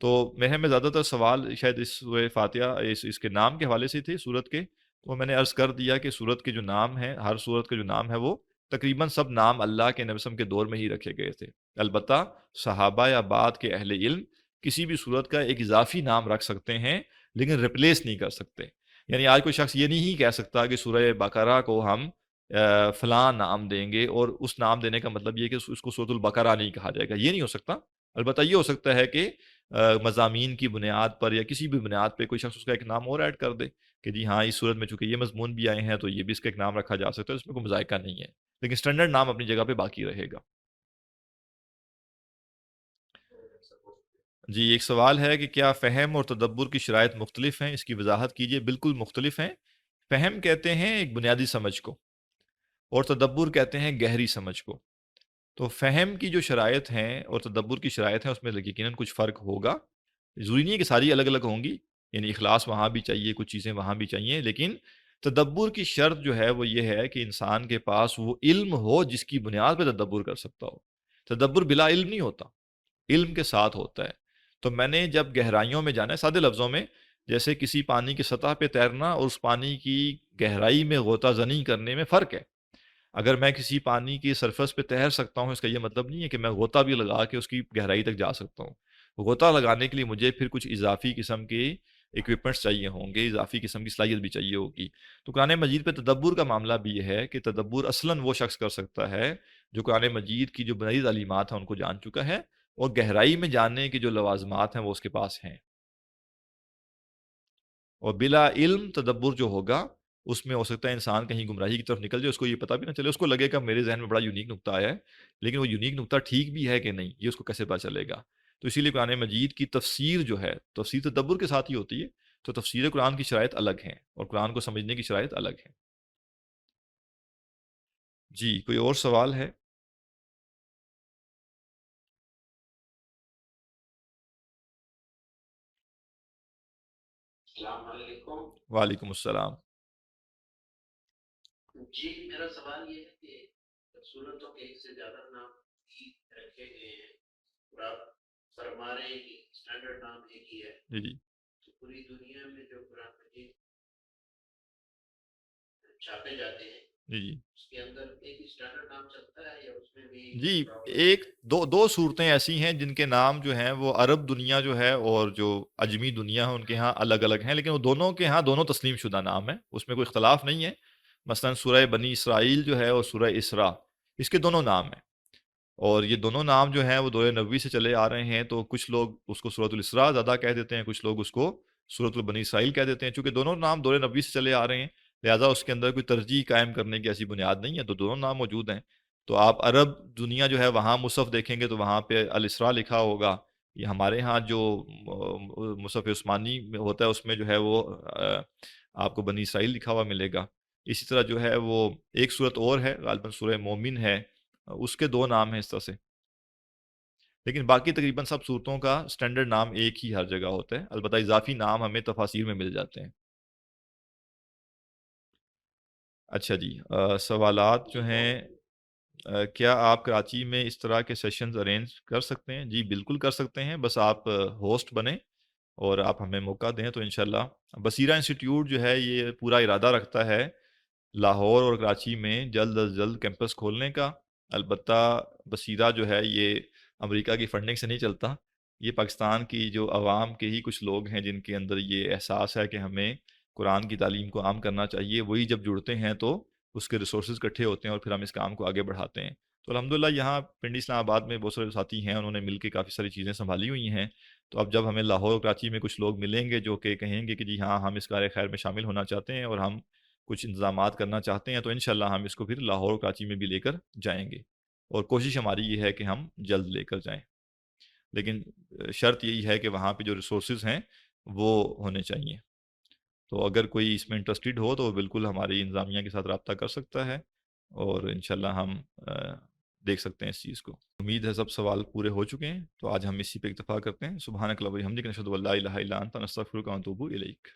تو میرے میں زیادہ تر سوال شاید اس سورہ فاتحہ اس کے نام کے حوالے سے تھے صورت کے، تو میں نے عرض کر دیا کہ صورت کے جو نام ہیں، ہر صورت کا جو نام ہے وہ تقریباً سب نام اللہ کے نبی صلی اللہ علیہ وسلم کے دور میں ہی رکھے گئے تھے۔ البتہ صحابہ یا بعد کے اہل علم کسی بھی صورت کا ایک اضافی نام رکھ سکتے ہیں، لیکن ریپلیس نہیں کر سکتے۔ یعنی آج کوئی شخص یہ نہیں کہہ سکتا کہ سورہ بقرہ کو ہم فلاں نام دیں گے، اور اس نام دینے کا مطلب یہ کہ اس کو سورۃ البقرہ نہیں کہا جائے گا، یہ نہیں ہو سکتا۔ البتہ یہ ہو سکتا ہے کہ مضامین کی بنیاد پر یا کسی بھی بنیاد پہ کوئی شخص اس کا ایک نام اور ایڈ کر دے کہ جی ہاں اس صورت میں چونکہ یہ مضمون بھی آئے ہیں تو یہ بھی اس کا ایک نام رکھا جا سکتا ہے، اس میں کوئی مذائقہ نہیں ہے، لیکن سٹینڈرڈ نام اپنی جگہ پہ باقی رہے گا۔ جی ایک سوال ہے کہ کیا فہم اور تدبر کی شرائط مختلف ہیں؟ اس کی وضاحت کیجیے۔ بالکل مختلف ہیں۔ فہم کہتے ہیں ایک بنیادی سمجھ کو، اور تدبر کہتے ہیں گہری سمجھ کو۔ تو فہم کی جو شرائط ہیں اور تدبر کی شرائط ہیں اس میں یقیناً کچھ فرق ہوگا، ضروری نہیں ہے کہ ساری الگ الگ ہوں گی، یعنی اخلاص وہاں بھی چاہیے، کچھ چیزیں وہاں بھی چاہیے، لیکن تدبر کی شرط جو ہے وہ یہ ہے کہ انسان کے پاس وہ علم ہو جس کی بنیاد پہ تدبر کر سکتا ہو. تدبر بلا علم نہیں ہوتا، علم کے ساتھ ہوتا ہے. تو میں نے جب گہرائیوں میں جانا ہے، سادے لفظوں میں، جیسے کسی پانی کی سطح پہ تیرنا اور اس پانی کی گہرائی میں غوطہ زنی کرنے میں فرق ہے. اگر میں کسی پانی کی سرفس پہ تیر سکتا ہوں، اس کا یہ مطلب نہیں ہے کہ میں غوطہ بھی لگا کے اس کی گہرائی تک جا سکتا ہوں. غوطہ لگانے کے لیے مجھے پھر کچھ اضافی قسم کے اکوپمنٹس چاہیے ہوں گے، اضافی قسم کی صلاحیت بھی چاہیے ہوگی. تو قرآن مجید پہ تدبر کا معاملہ بھی یہ ہے کہ تدبر اصلاً وہ شخص کر سکتا ہے جو قرآن مجید کی جو بنیادی تعلیمات ہیں ان کو جان چکا ہے، اور گہرائی میں جاننے کے جو لوازمات ہیں وہ اس کے پاس ہیں. اور بلا علم تدبر جو ہوگا اس میں ہو سکتا ہے انسان کہیں گمراہی کی طرف نکل جائے، اس کو یہ پتہ بھی نہ چلے، اس کو لگے کہ میرے ذہن میں بڑا یونیک نقطہ آیا ہے، لیکن وہ یونیک نقطہ ٹھیک بھی ہے کہ نہیں یہ اس کو کیسے پتہ چلے گا. تو اسی لیے قرآن مجید کی تفسیر جو ہے، تفسیر تدبر کے ساتھ ہی ہوتی ہے. تو تفسیر قرآن کی شرائط الگ ہیں اور قرآن کو سمجھنے کی شرائط الگ ہیں. جی کوئی اور سوال ہے؟ السلام علیکم. وعلیکم السلام. جی میرا سوال یہ ہے کہ صورتوں کے ایک سے زیادہ نام رکھے گئے ہیں اور آپ فرما رہے ہیں کہ اسٹینڈرڈ نام ایک ہی ہے. جی تو پوری دنیا میں جو قرآن مجید چھاپے جاتے ہیں جی اس کے اندر ایک اسٹینڈرڈ نام چلتا ہے یا اس میں بھی جی پرابلم ایک ہے؟ دو صورتیں ایسی ہیں جن کے نام جو ہیں وہ عرب دنیا جو ہے اور جو عجمی دنیا ہے ان کے ہاں الگ الگ ہیں، لیکن وہ دونوں کے ہاں دونوں تسلیم شدہ نام ہیں، اس میں کوئی اختلاف نہیں ہے. مثلا سورہ بنی اسرائیل جو ہے اور سورہ اسراء، اس کے دونوں نام ہیں. اور یہ دونوں نام جو ہیں وہ دور نبوی سے چلے آ رہے ہیں. تو کچھ لوگ اس کو سورۃ الاسراء زیادہ کہہ دیتے ہیں، کچھ لوگ اس کو سورۃ البنی اسرائیل کہہ دیتے ہیں. چونکہ دونوں نام دور نبوی سے چلے آ رہے ہیں لہٰذا اس کے اندر کوئی ترجیح قائم کرنے کی ایسی بنیاد نہیں ہے، تو دونوں نام موجود ہیں. تو آپ عرب دنیا جو ہے وہاں مصحف دیکھیں گے تو وہاں پہ الاسراء لکھا ہوگا. یہ ہمارے ہاں جو مصحف عثمانی میں ہوتا ہے اس میں جو ہے وہ آپ کو بنی اسرائیل لکھا ہوا ملے گا. اسی طرح جو ہے وہ ایک صورت اور ہے غالباً سورہ مومن ہے، اس کے دو نام ہیں اس طرح سے. لیکن باقی تقریباً سب صورتوں کا سٹینڈرڈ نام ایک ہی ہر جگہ ہوتا ہے، البتہ اضافی نام ہمیں تفاسیر میں مل جاتے ہیں. اچھا جی سوالات جو جی ہیں، بہت کیا آپ کراچی میں اس طرح کے سیشنز ارینج کر سکتے ہیں؟ جی بالکل کر سکتے ہیں، بس آپ ہوسٹ بنیں اور آپ ہمیں موقع دیں تو انشاءاللہ. بصیرہ انسٹیٹیوٹ جو ہے یہ پورا ارادہ رکھتا ہے لاہور اور کراچی میں جلد از جلد کیمپس کھولنے کا. البتہ بصیرہ جو ہے یہ امریکہ کی فنڈنگ سے نہیں چلتا، یہ پاکستان کی جو عوام کے ہی کچھ لوگ ہیں جن کے اندر یہ احساس ہے کہ ہمیں قرآن کی تعلیم کو عام کرنا چاہیے، وہی جب جڑتے ہیں تو اس کے ریسورسز اکٹھے ہوتے ہیں اور پھر ہم اس کام کو آگے بڑھاتے ہیں. تو الحمدللہ یہاں پنڈی اسلام آباد میں بہت سارے ساتھی ہیں، انہوں نے مل کے کافی ساری چیزیں سنبھالی ہوئی ہیں. تو اب جب ہمیں لاہور اور کراچی میں کچھ لوگ ملیں گے جو کہ کہیں گے کہ جی ہاں ہم اس کار خیر میں شامل ہونا چاہتے ہیں اور ہم کچھ انتظامات کرنا چاہتے ہیں، تو انشاءاللہ ہم اس کو پھر لاہور اور کراچی میں بھی لے کر جائیں گے. اور کوشش ہماری یہ ہے کہ ہم جلد لے کر جائیں، لیکن شرط یہی ہے کہ وہاں پہ جو ریسورسز ہیں وہ ہونے چاہیے. تو اگر کوئی اس میں انٹرسٹڈ ہو تو وہ بالکل ہماری انتظامیہ کے ساتھ رابطہ کر سکتا ہے اور انشاءاللہ ہم دیکھ سکتے ہیں اس چیز کو. امید ہے سب سوال پورے ہو چکے ہیں، تو آج ہم اسی پہ اکتفا کرتے ہیں. سبحانک اللہم و بحمدک، نشہد ان لا الہ الا انت، نستغفرک و نتوب الیک.